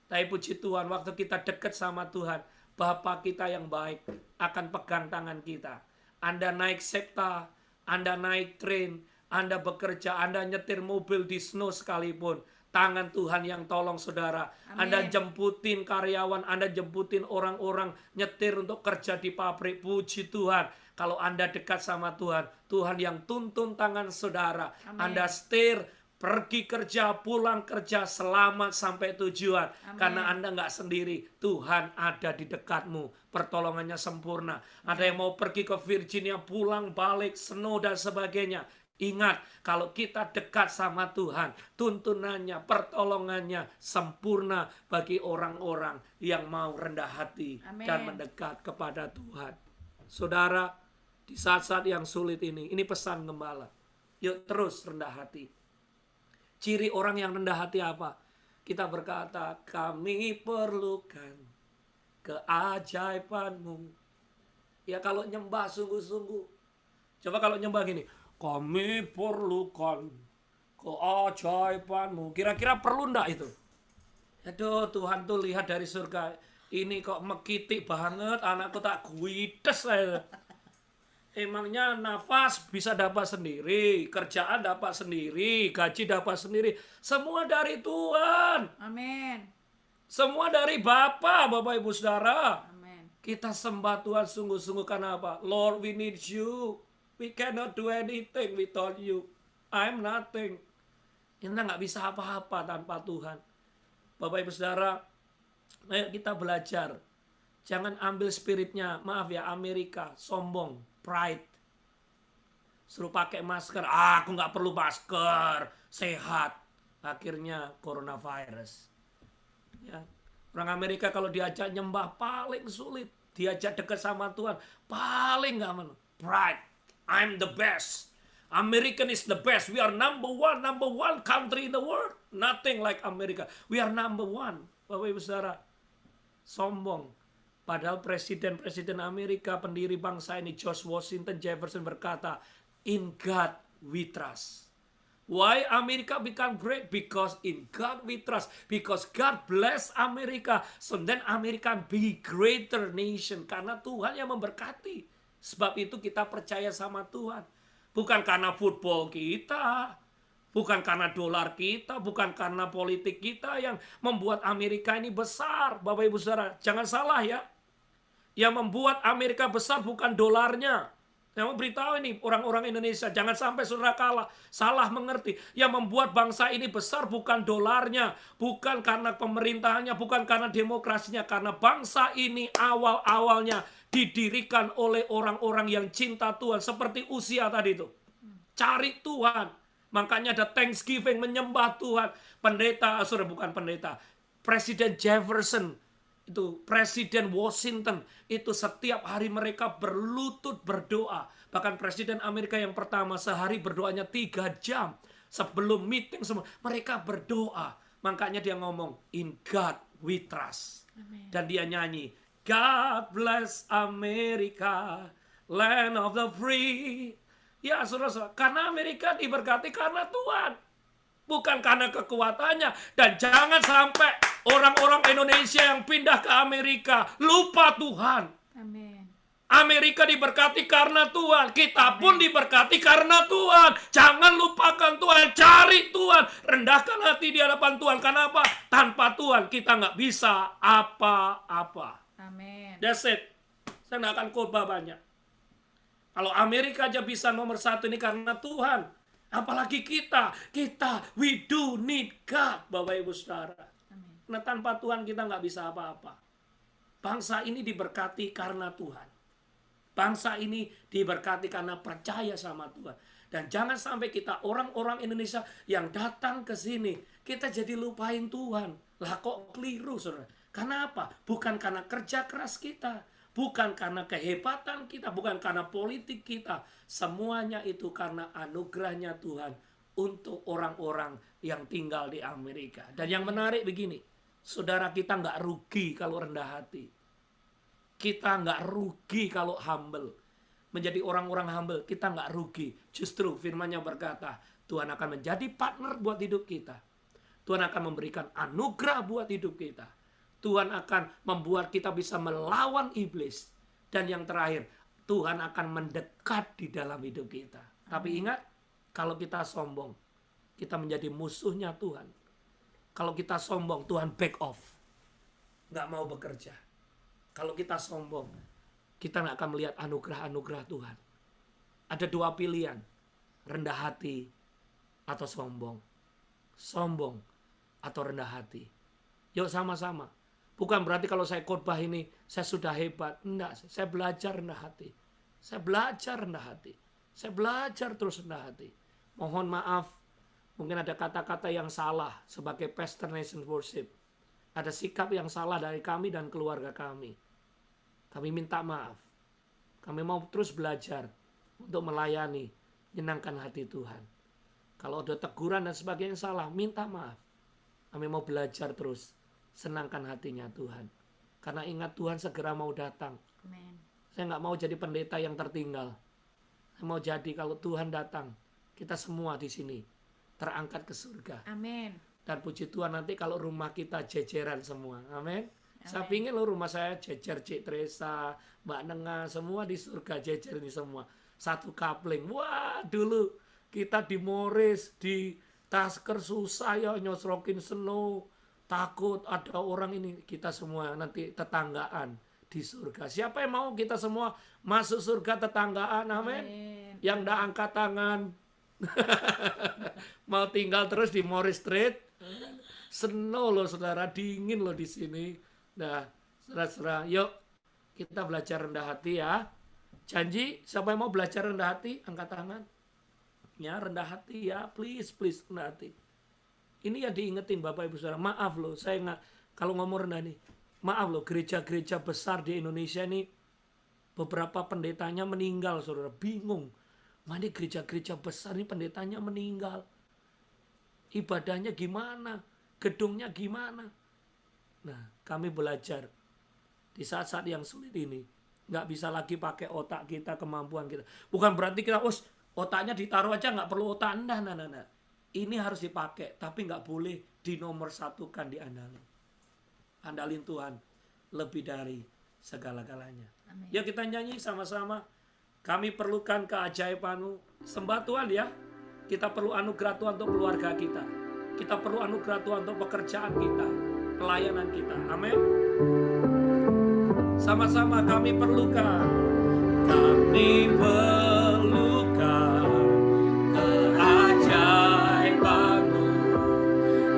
Tapi puji Tuhan, waktu kita dekat sama Tuhan, Bapa kita yang baik akan pegang tangan kita. Anda naik septa, Anda naik train, Anda bekerja, Anda nyetir mobil di snow sekalipun, tangan Tuhan yang tolong saudara. Amin. Anda jemputin karyawan, Anda jemputin orang-orang nyetir untuk kerja di pabrik. Puji Tuhan. Kalau Anda dekat sama Tuhan, Tuhan yang tuntun tangan saudara. Amin. Anda setir, pergi kerja, pulang kerja, selamat sampai tujuan. Amin. Karena Anda nggak sendiri. Tuhan ada di dekatmu. Pertolongannya sempurna. Ada yang mau pergi ke Virginia, pulang balik, snow dan sebagainya. Ingat, kalau kita dekat sama Tuhan, tuntunannya, pertolongannya sempurna bagi orang-orang yang mau rendah hati. Amin. Dan mendekat kepada Tuhan. Saudara, di saat-saat yang sulit ini pesan gembala. Yuk terus rendah hati. Ciri orang yang rendah hati apa? Kita berkata, kami perlukan keajaiban-Mu. Ya kalau nyembah sungguh-sungguh. Coba kalau nyembah gini, kami perlukan keajaibanmu. Kira-kira perlu enggak itu? Aduh, Tuhan tuh lihat dari surga. Ini kok mekitik banget, anakku tak guides saya. Emangnya nafas bisa dapat sendiri, kerjaan dapat sendiri, gaji dapat sendiri. Semua dari Tuhan. Amin. Semua dari Bapa, Bapak Ibu Saudara. Amin. Kita sembah Tuhan sungguh-sungguh karena apa? Lord, we need you. We cannot do anything without you. I'm nothing. Kita nggak bisa apa-apa tanpa Tuhan. Bapak Ibu Saudara, ayo kita belajar. Jangan ambil spiritnya, maaf ya, Amerika, sombong, pride. Suruh pakai masker, aku nggak perlu masker, sehat. Akhirnya coronavirus. Ya. Orang Amerika kalau diajak nyembah paling sulit. Diajak dekat sama Tuhan, paling nggak mau. Pride, I'm the best. American is the best. We are number one country in the world. Nothing like America. We are number one. Bapak Ibu Saudara, sombong. Padahal presiden Amerika, pendiri bangsa ini, George Washington Jefferson berkata, in God we trust. Why America become great? Because in God we trust. Because God bless America. So then America be greater nation. Karena Tuhan yang memberkati. Sebab itu kita percaya sama Tuhan. Bukan karena football kita. Bukan karena dolar kita. Bukan karena politik kita yang membuat Amerika ini besar. Bapak Ibu Saudara, jangan salah ya. Yang membuat Amerika besar bukan dolarnya. Yang mau beritahu ini orang-orang Indonesia, jangan sampai saudara salah mengerti. Yang membuat bangsa ini besar bukan dolarnya, bukan karena pemerintahannya, bukan karena demokrasinya, karena bangsa ini awal-awalnya didirikan oleh orang-orang yang cinta Tuhan, seperti Usia tadi itu. Cari Tuhan. Makanya ada Thanksgiving, menyembah Tuhan. Presiden Jefferson, itu Presiden Washington, itu setiap hari mereka berlutut berdoa. Bahkan Presiden Amerika yang pertama sehari berdoanya 3 jam. Sebelum meeting semua, mereka berdoa. Makanya dia ngomong, in God we trust. Amen. Dan dia nyanyi, God bless America, land of the free. Ya saudara-saudara, karena Amerika diberkati karena Tuhan. Bukan karena kekuatannya. Dan jangan sampai orang-orang Indonesia yang pindah ke Amerika lupa Tuhan. Amin. Amerika diberkati karena Tuhan. Kita pun diberkati karena Tuhan. Jangan lupakan Tuhan. Cari Tuhan. Rendahkan hati di hadapan Tuhan. Karena apa? Tanpa Tuhan kita nggak bisa apa-apa. Amin. That's it. Saya nggak akan khotbah banyak. Kalau Amerika aja bisa nomor 1 ini karena Tuhan. Apalagi kita, we do need God, Bapak Ibu Saudara. Amin. Nah, tanpa Tuhan kita nggak bisa apa-apa. Bangsa ini diberkati karena Tuhan. Bangsa ini diberkati karena percaya sama Tuhan. Dan jangan sampai kita orang-orang Indonesia yang datang ke sini, kita jadi lupain Tuhan. Lah kok keliru, saudara? Karena apa? Bukan karena kerja keras kita. Bukan karena kehebatan kita, bukan karena politik kita. Semuanya itu karena anugerahnya Tuhan untuk orang-orang yang tinggal di Amerika. Dan yang menarik begini, saudara, kita nggak rugi kalau rendah hati. Kita nggak rugi kalau humble. Menjadi orang-orang humble, kita nggak rugi. Justru firman-Nya berkata, Tuhan akan menjadi partner buat hidup kita. Tuhan akan memberikan anugerah buat hidup kita. Tuhan akan membuat kita bisa melawan iblis. Dan yang terakhir, Tuhan akan mendekat di dalam hidup kita. Tapi ingat, kalau kita sombong, kita menjadi musuhnya Tuhan. Kalau kita sombong, Tuhan back off. Nggak mau bekerja. Kalau kita sombong, kita nggak akan melihat anugerah-anugerah Tuhan. Ada 2 pilihan, rendah hati atau sombong. Sombong atau rendah hati. Yuk sama-sama. Bukan berarti kalau saya khotbah ini, saya sudah hebat. Enggak, saya belajar rendah hati. Saya belajar rendah hati. Saya belajar terus rendah hati. Mohon maaf, mungkin ada kata-kata yang salah sebagai Pastor Nation Worship. Ada sikap yang salah dari kami dan keluarga kami. Kami minta maaf. Kami mau terus belajar untuk melayani, menyenangkan hati Tuhan. Kalau ada teguran dan sebagainya yang salah, minta maaf. Kami mau belajar terus. Senangkan hatinya Tuhan. Karena ingat Tuhan segera mau datang. Amen. Saya nggak mau jadi pendeta yang tertinggal. Saya mau jadi kalau Tuhan datang, kita semua di sini terangkat ke surga. Amin. Dan puji Tuhan nanti kalau rumah kita jejeran semua. Amin. Saya pingin loh rumah saya jejer, Cik Teresa, Mbak Nenga, semua di surga jejer ini semua. Satu kapling. Wah, dulu kita di Morris, di Tasker susah ya nyosrokin snow. Takut ada orang ini. Kita semua nanti tetanggaan di surga. Siapa yang mau kita semua masuk surga tetanggaan? Amin. Yang nggak angkat tangan. Mau tinggal terus di Morris Street. Snow loh saudara, dingin loh di sini. Nah, saudara-saudara, yuk kita belajar rendah hati ya. Janji, siapa yang mau belajar rendah hati? Angkat tangan. Ya, rendah hati ya, please rendah hati. Ini yang diingetin Bapak Ibu Saudara. Maaf loh, saya nggak, kalau ngomong rendah nih, maaf loh, gereja-gereja besar di Indonesia ini beberapa pendetanya meninggal, saudara. Bingung. Mana gereja-gereja besar ini pendetanya meninggal. Ibadahnya gimana? Gedungnya gimana? Nah, kami belajar di saat-saat yang sulit ini. Nggak bisa lagi pakai otak kita, kemampuan kita. Bukan berarti kita, otaknya ditaruh aja nggak perlu otak. Nah. Ini harus dipakai, tapi nggak boleh dinomorsatukan, diandalin. Andalin Tuhan lebih dari segala-galanya. Yuk kita nyanyi sama-sama. Kami perlukan keajaiban-Mu. Sembah Tuhan ya. Kita perlu anugerah Tuhan untuk keluarga kita. Kita perlu anugerah Tuhan untuk pekerjaan kita, pelayanan kita. Amin. Sama-sama kami perlukan. Kami perlukan keajaiban-Mu.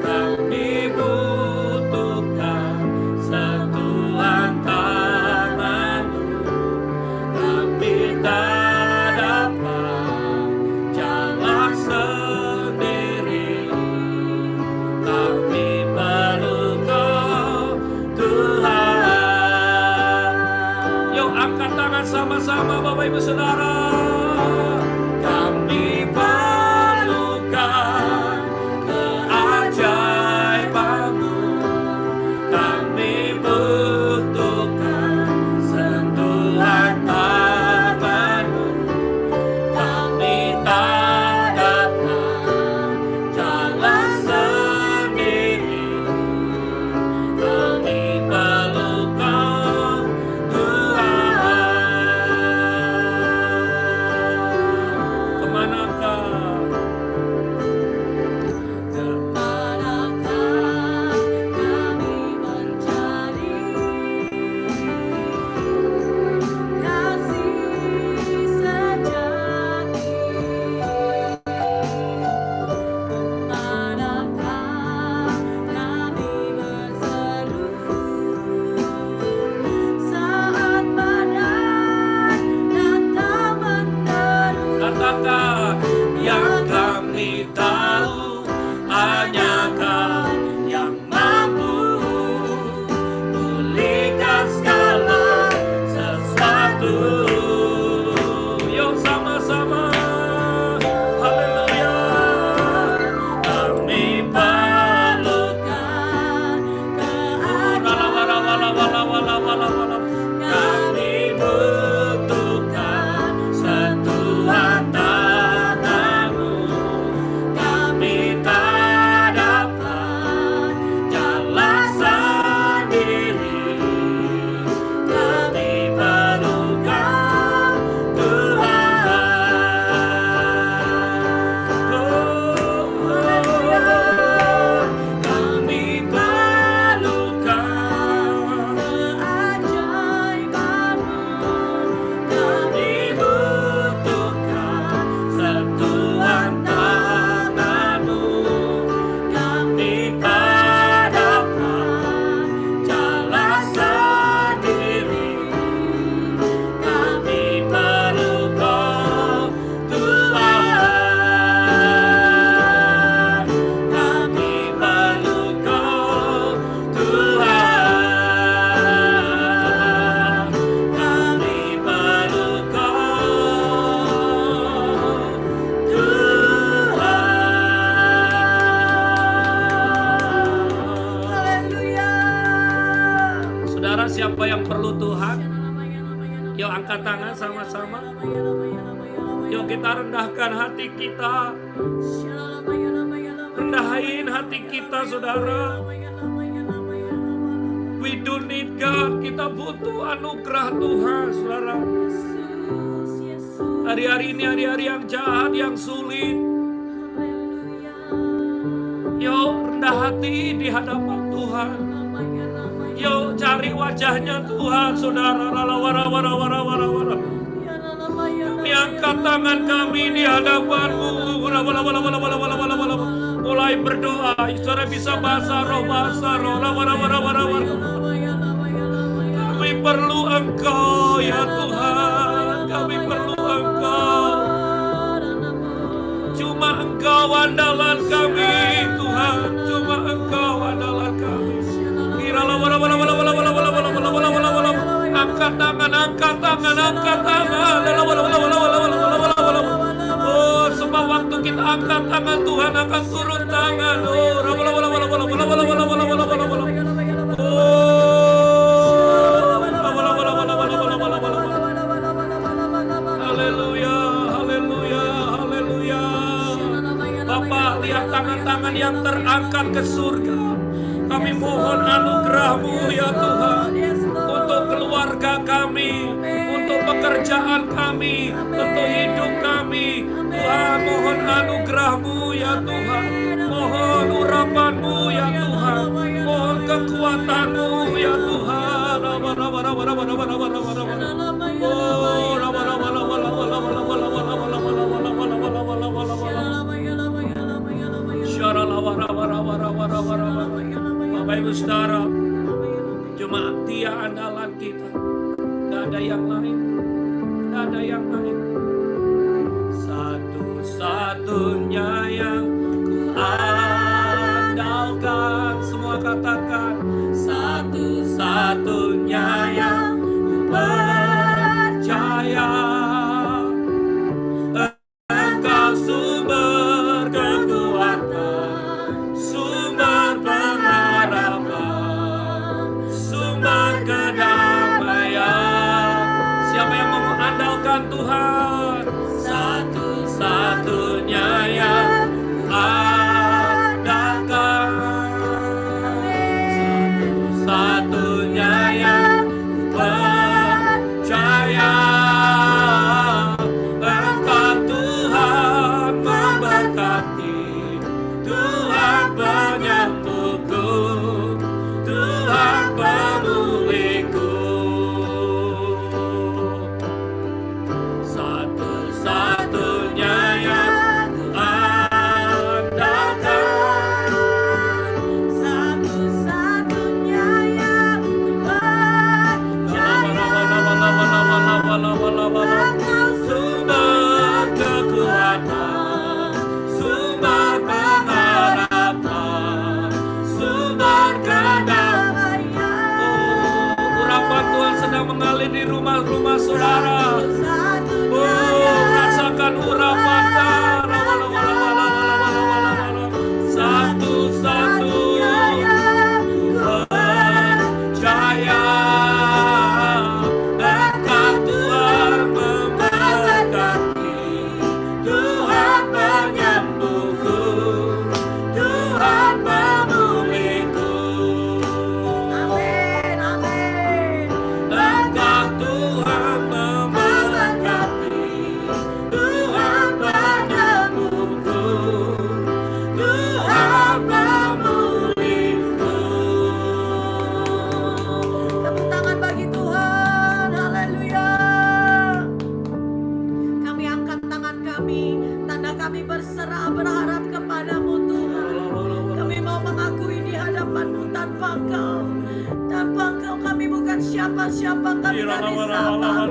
Kami butuhkan sentuhan tangan-Mu. Kami tak dapat jalan sendiri. Kami perlukan Tuhan. Yuk angkat tangan sama-sama Bapak Ibu Saudara. Kami perlukan keajaiban-Mu. Kami butuhkan sentuhan tangan-Mu. Kami tak dapat jalan sendiri. Kami perlukan Tuhan. Kemanakah? Kemanakah kami mencari kasih sejati? Kemanakah kami berseru saat badai datang menderu? Katakan yang kami tahu hanya Kau yang mampu pulihkan segala sesuatu. Yuk sama-sama. Haleluya. Kami perlukan keajaiban. Kami butuhkan sentuhan tangan-Mu. Kami tak dapat jalan sendiri. Kami perlukan Tuhan. Kami perlukan keajaiban-Mu. Kami butuhkan sentuhan tangan-Mu. Kami tak dapat jalan sendiri. Kami perlukan Tuhan. Kami perlukan Tuhan. Kami perlukan Tuhan. Haleluya. Saudara, siapa yang perlu Tuhan? Yuk angkat tangan sama-sama. Yuk kita rendahkan hati kita. Rendahin hati kita, saudara. We don't need God. Kita butuh anugerah Tuhan, saudara. Hari-hari ini hari-hari yang jahat, yang sulit. Yuk rendah hati di hadapan Tuhan. Yuk cari wajahnya Tuhan, saudara. Kami angkat tangan kami di hadapan-Mu. Mulai berdoa, saudara bisa bahasa roh. Kami perlu Engkau ya Tuhan, kami perlu Engkau. Cuma Engkau andalan kami Tuhan, cuma Engkau andalan kami. Angkat tangan, angkat tangan, angkat tangan. Oh, sebab waktu kita angkat tangan Tuhan akan turun tangan. Haleluya, haleluya, haleluya. Bapak, lihat tangan-tangan yang terangkat ke surga. Kami mohon anugerah-Mu ya Tuhan, untuk keluarga kami, untuk pekerjaan kami, untuk hidup kami. Tuhan, mohon anugerah-Mu ya Tuhan, mohon urapan-Mu ya Tuhan, mohon kekuatan-Mu ya Tuhan. Bapak Ibu Saudara, cuma Dia andalan kita, tidak ada yang lain, tidak ada yang lain. Satu-satunya yang ku andalkan, semua katakan, satu-satunya yang ku percaya. Engkau sumber kekuatan, sumber pengharapan, sumber kedamaian. Siapa yang mau andalkan Tuhan? Satu-satunya yang andalkan, satu-satunya yang percaya. Engkau Tuhan memberkati, Tuhan penyembuhku, Tuhan pemulihku. Satu-satunya yang ku andalkan, Satu-satunya yang ku percaya. sumber kekuatan, sumber pengharapan, sumber kedamaian. Oh, urapan Tuhan sedang mengalir di rumah-rumah saudara. Oh, rasakan urapan Tuhan. Satu-satunya percaya. Engkau Tuhan memberkati, Tuhan penyembuhku, Tuhan pemulihku. Amin, amin. Engkau Tuhan memberkati, Tuhan penyembuhku, Tuhan pemulihku. Tepuk tangan bagi Tuhan, haleluya. Kami angkat tangan kami, tanda kami berserah berharap kepadamu Tuhan. Kami mau mengakui di hadapan-Mu, tanpa Engkau kami bukan siapa-siapa, kami dari sama.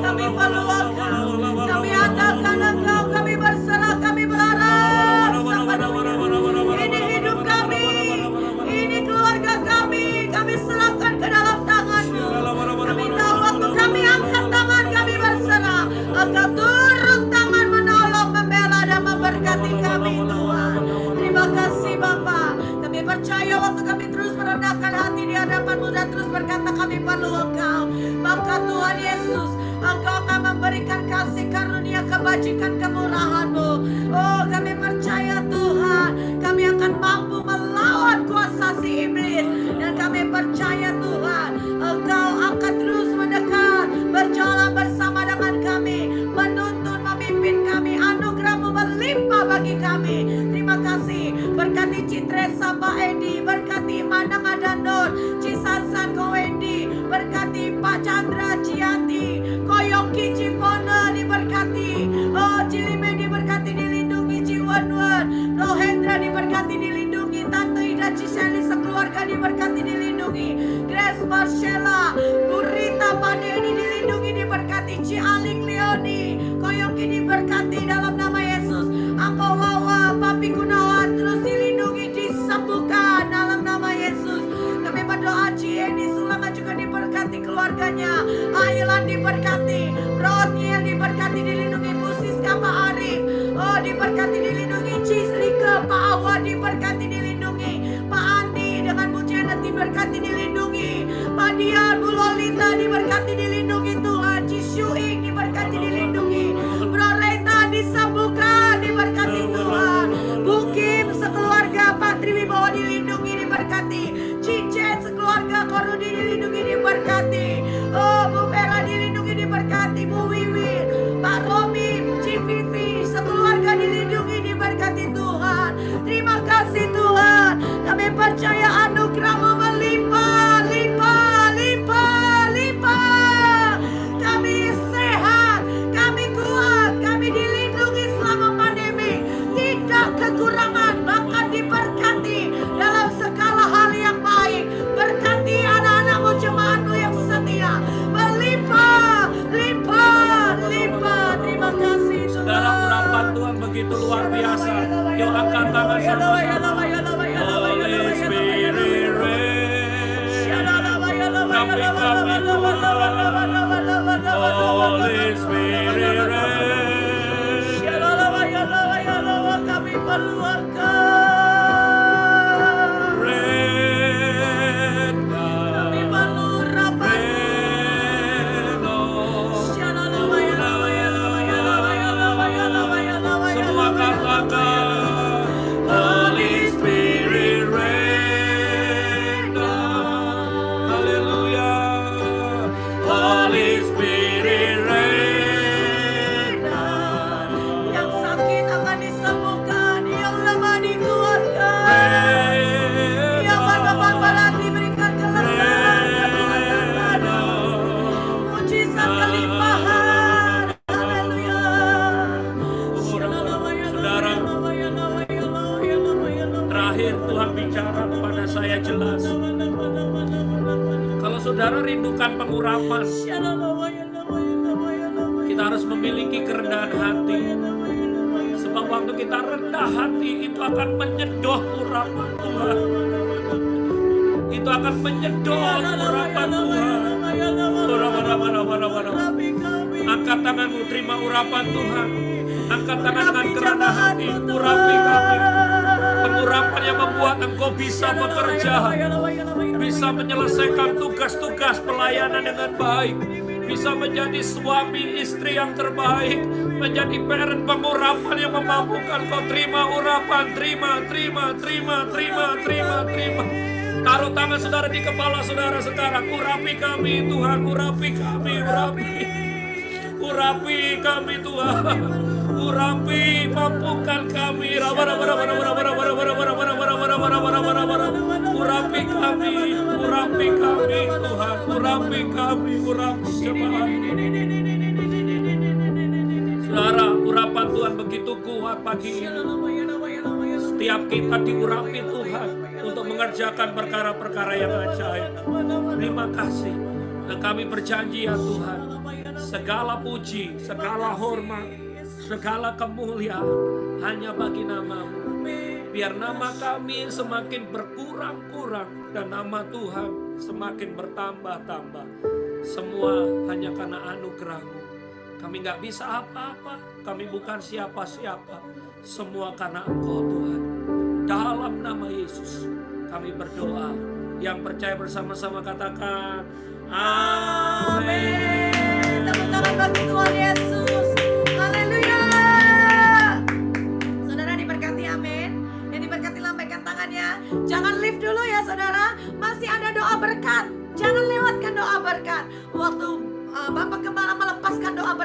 Kami perlu Engkau, kami andalkan Engkau, kami berserah, kami berharap sepenuhnya. Ini hidup kami, ini keluarga kami serahkan ke dalam tangan-Mu. Kami tahu waktu kami angkat tangan, kami berserah, Engkau turun tangan menolong, membela dan memberkati kami Tuhan. Terima kasih Bapa. Kami percaya waktu kami terus merendahkan hati di hadapan-Mu dan terus berkata kami perlu Engkau. Maka Tuhan Yesus, Engkau akan memberikan kasih karunia kebajikan kemurahan-Mu. Oh, kami percaya Tuhan, kami akan mampu melawan kuasa si iblis. Dan kami percaya Tuhan, Engkau akan terus mendekat, berjalan bersama dengan kami, menuntun, memimpin kami. Anugerah-Mu berlimpah bagi kami. Terima kasih. Berkati Citresa Pak Edi, berkati Manang Adanur, Cisansan Ko Wendy, berkati Pak Chandra Cianti, Koyoki Cipone diberkati, oh Cilime diberkati, dilindungi, Ciwanwan, Rohendra diberkati, dilindungi, Tante Ida Ciseli sekeluarga diberkati, dilindungi, Grace Marcella, Burita Padeni dilindungi, diberkati, Ci Aling Leoni, Koyoki diberkati dalam nama Yesus. Angkau Wawa, Papi Gunawan terus dilindungi, disembuhkan dalam nama Yesus. Kami berdoa Cieni Sulanga juga diberkati keluarganya, Ailan diberkati, Rodniel diberkati, dilindungi, Bu Siska Pak Arif, oh diberkati, dilindungi, Cislika Pak Awa diberkati, dilindungi, Pak Andi dengan Bu Janet diberkati, dilindungi, Pak Dian, Bu Lolita diberkati, dilindungi Tuhan, Cisyuing diberkati, dilindungi, Bro Reta disembuhkan, diberkati Tuhan, Bu Kim sekeluarga, Pak Triwibowo dilindungi, diberkati, Cincin sekeluarga, Korudi dilindungi, diberkati, oh Bu Vera dilindungi, diberkati, Bu Wiwin, Pak Romi, Civivi sekeluarga dilindungi, diberkati Tuhan. Terima kasih Tuhan, kami percaya anugerah-Mu berlimpah, limpah, limpah, limpah. Kami sehat, kami kuat, kami dilindungi selama pandemi, tidak kekurangan, bahkan diberkati dalam segala hal yang baik. Berkati anak-anak-Mu, jemaat-Mu yang setia, berlimpah, limpah, limpah. Terima kasih Saudara, urapan Tuhan begitu luar biasa. Yuk angkat tangan sama-sama. Holy Spirit reign. Urapi kami Tuhan. Holy Spirit reign. Kami keluarkan. Reign, Kami God. melurapkan. Reign, Lord. Semua katakan Holy Spirit reign. Haleluya. Holy Spirit reign. Yang sakit akan disembuhkan, yang lemah dikuatkan, Reign, yang beban berat diberikan kelegaan, mujizat kelimpahan. Haleluya. Saudara, terakhir Tuhan bicara kepada saya jelas. Kalau saudara rindukan pengurapan, kita harus memiliki kerendahan hati. Sebab waktu kita rendah hati, itu akan menyedot urapan Tuhan. Itu akan menyedot urapan Tuhan. Angkat tanganmu, terima urapan Tuhan. Angkat tangan dengan kerendahan hati, urapi kami. Pengurapan yang membuat engkau bisa bekerja, bisa menyelesaikan tugas-tugas pelayanan dengan baik, bisa menjadi suami istri yang terbaik, menjadi parent. Pengurapan yang memampukan kau. Terima urapan, terima. Taruh tangan saudara di kepala saudara sekarang. Urapi kami Tuhan, urapi kami, urapi kami Tuhan, urapi, mampukan kami. Urapi kami Tuhan, urapi jemaat. Saudara, urapan Tuhan begitu kuat pagi ini. Setiap kita diurapi Tuhan untuk mengerjakan perkara-perkara yang ajaib. Terima kasih. Dan kami berjanji ya Tuhan, segala puji, segala hormat, segala kemuliaan hanya bagi nama-Mu. Biar nama kami semakin berkurang-kurang dan nama Tuhan semakin bertambah-tambah. Semua hanya karena anugerah-Mu. Kami nggak bisa apa-apa, kami bukan siapa-siapa. Semua karena Engkau Tuhan. Dalam nama Yesus kami berdoa. Yang percaya bersama-sama katakan amin. Tepuk tangan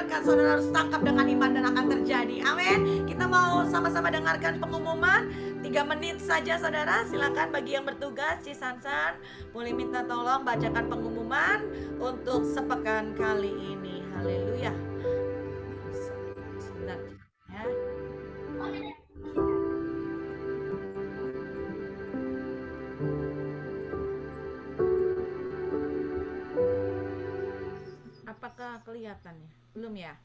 berkat saudara harus tangkap dengan iman dan akan terjadi. Amin. Kita mau sama-sama dengarkan pengumuman 3 menit saja saudara. Silakan bagi yang bertugas, Cisansan boleh minta tolong bacakan pengumuman untuk sepekan kali ini. Haleluya. Sebentar ya. Apakah kelihatannya? Belum ya?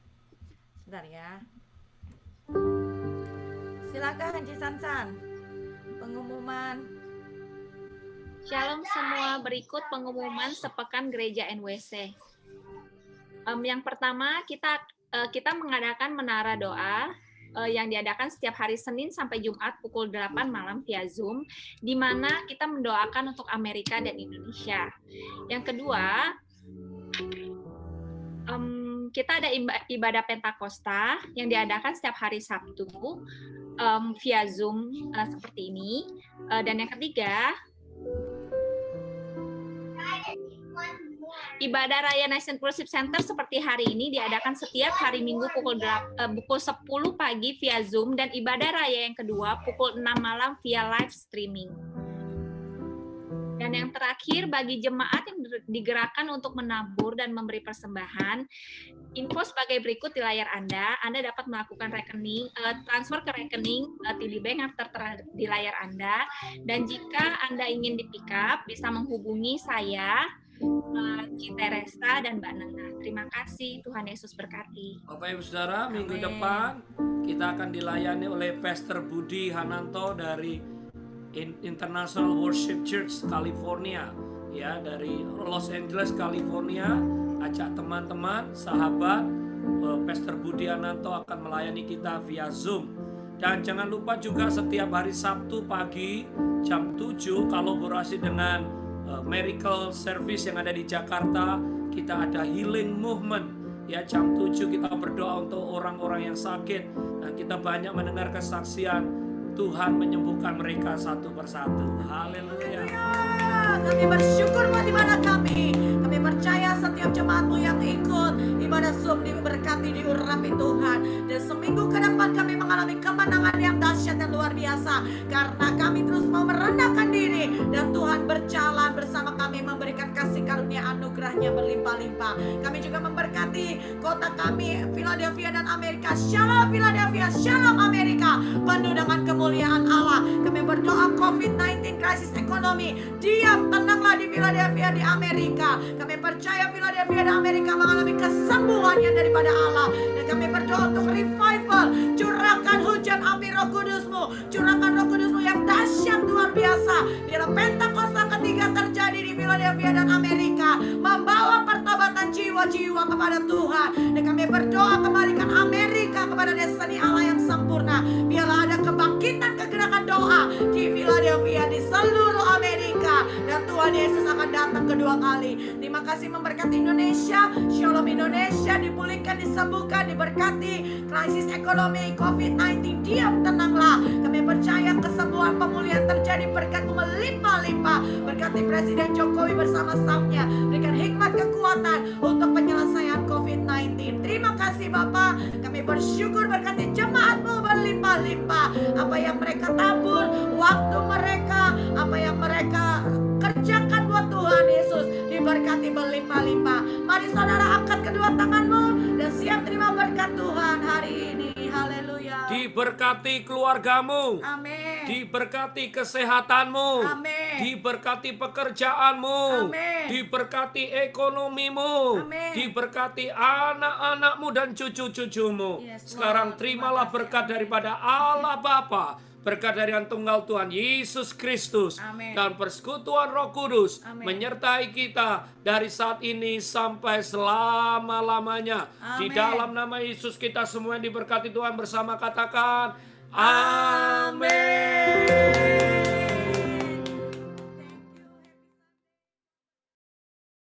Sebentar ya. Silakan Cisansan. Pengumuman. Shalom semua, berikut pengumuman sepekan gereja NWC. Yang pertama, kita mengadakan menara doa yang diadakan setiap hari Senin sampai Jumat pukul 8 malam via Zoom, di mana kita mendoakan untuk Amerika dan Indonesia. Yang kedua, kita ada ibadah Pentakosta yang diadakan setiap hari Sabtu via Zoom seperti ini. Dan yang ketiga, ibadah Raya Nation Worship Center seperti hari ini diadakan setiap hari Minggu pukul 10 pagi via Zoom, dan ibadah raya yang kedua pukul 6 malam via live streaming. Dan yang terakhir, bagi jemaat yang digerakkan untuk menabur dan memberi persembahan, info sebagai berikut di layar Anda. Anda dapat melakukan transfer ke rekening TD Bank yang tertera di layar Anda. Dan jika Anda ingin di-pick up, bisa menghubungi saya, Citeresa dan Mbak Nena. Terima kasih, Tuhan Yesus berkati. Bapak Ibu Saudara, minggu Amin. depan kita akan dilayani oleh Pastor Budi Hananto dari International Worship Church California, ya, dari Los Angeles, California. Ajak teman-teman, sahabat, Pastor Budi Hananto akan melayani kita via Zoom. Dan jangan lupa juga setiap hari Sabtu pagi jam 7 kolaborasi dengan Miracle Service yang ada di Jakarta. Kita ada Healing Movement, ya, jam 7 kita berdoa untuk orang-orang yang sakit, dan kita banyak mendengar kesaksian Tuhan menyembuhkan mereka satu persatu. Haleluya. Kami bersyukur buat ibadah kami. Kami percaya setiap jemaatmu yang ikut ibadah Zoom diberkati, diurapi Tuhan. Dan seminggu ke depan kami mengalami kemenangan yang dahsyat dan luar biasa. Karena kami terus mau merendahkan diri. Dan Tuhan berjalan bersama kami, memberikan kasih karunia anugerahnya berlimpah-limpah. Kami juga memberkati kota kami, Philadelphia dan Amerika. Shalom Philadelphia, Shalom Amerika. Penuh dengan kemuliaan Allah. Kami berdoa COVID-19 krisis ekonomi diam, tenanglah di Philadelphia di Amerika. Kami percaya Philadelphia dan Amerika mengalami kesembuhan yang daripada Allah. Dan kami berdoa untuk revival. Curahkan hujan api Roh Kudus-Mu, curahkan Roh Kudus-Mu yang dahsyat luar biasa. Biarlah Pentakosta ketiga terjadi di Philadelphia dan Amerika, membawa pertobatan jiwa-jiwa kepada Tuhan. Dan kami berdoa kembalikan Amerika kepada destiny Allah yang sempurna. Biarlah ada kebangkitan kegerakan doa di Philadelphia, di seluruh Amerika, dan Tuhan Yesus akan datang kedua kali. Terima kasih memberkati Indonesia. Shalom Indonesia, dipulihkan, disembuhkan, diberkati. Krisis ekonomi COVID-19 diam, tenanglah. Kami percaya kesembuhan, pemulihan terjadi, berkat-Mu melimpah-limpah. Berkati Presiden Jokowi bersama stafnya, berikan hikmat, kekuatan untuk penyelesaian COVID-19. Terima kasih Bapak. Kami bersyukur berkati jemaat-Mu berlimpah-limpah. Apa yang mereka tabur, waktu mereka, apa yang mereka kerjakan buat Tuhan Yesus, diberkati berlimpah-limpah. Mari saudara angkat kedua tanganmu dan siap terima berkat Tuhan hari ini. Haleluya. Diberkati keluargamu. Amin. Diberkati kesehatanmu. Amin. Diberkati pekerjaanmu. Amin. Diberkati ekonomimu. Amin. Diberkati anak-anakmu dan cucu-cucumu. Yes, Sekarang Lord. terimalah Terima kasih. berkat daripada Allah Bapa, berkat dari yang tunggal Tuhan Yesus Kristus, Amin. dan persekutuan Roh Kudus Amin. menyertai kita dari saat ini sampai selama-lamanya. Di Amin. dalam nama Yesus kita semua yang diberkati Tuhan bersama katakan amin.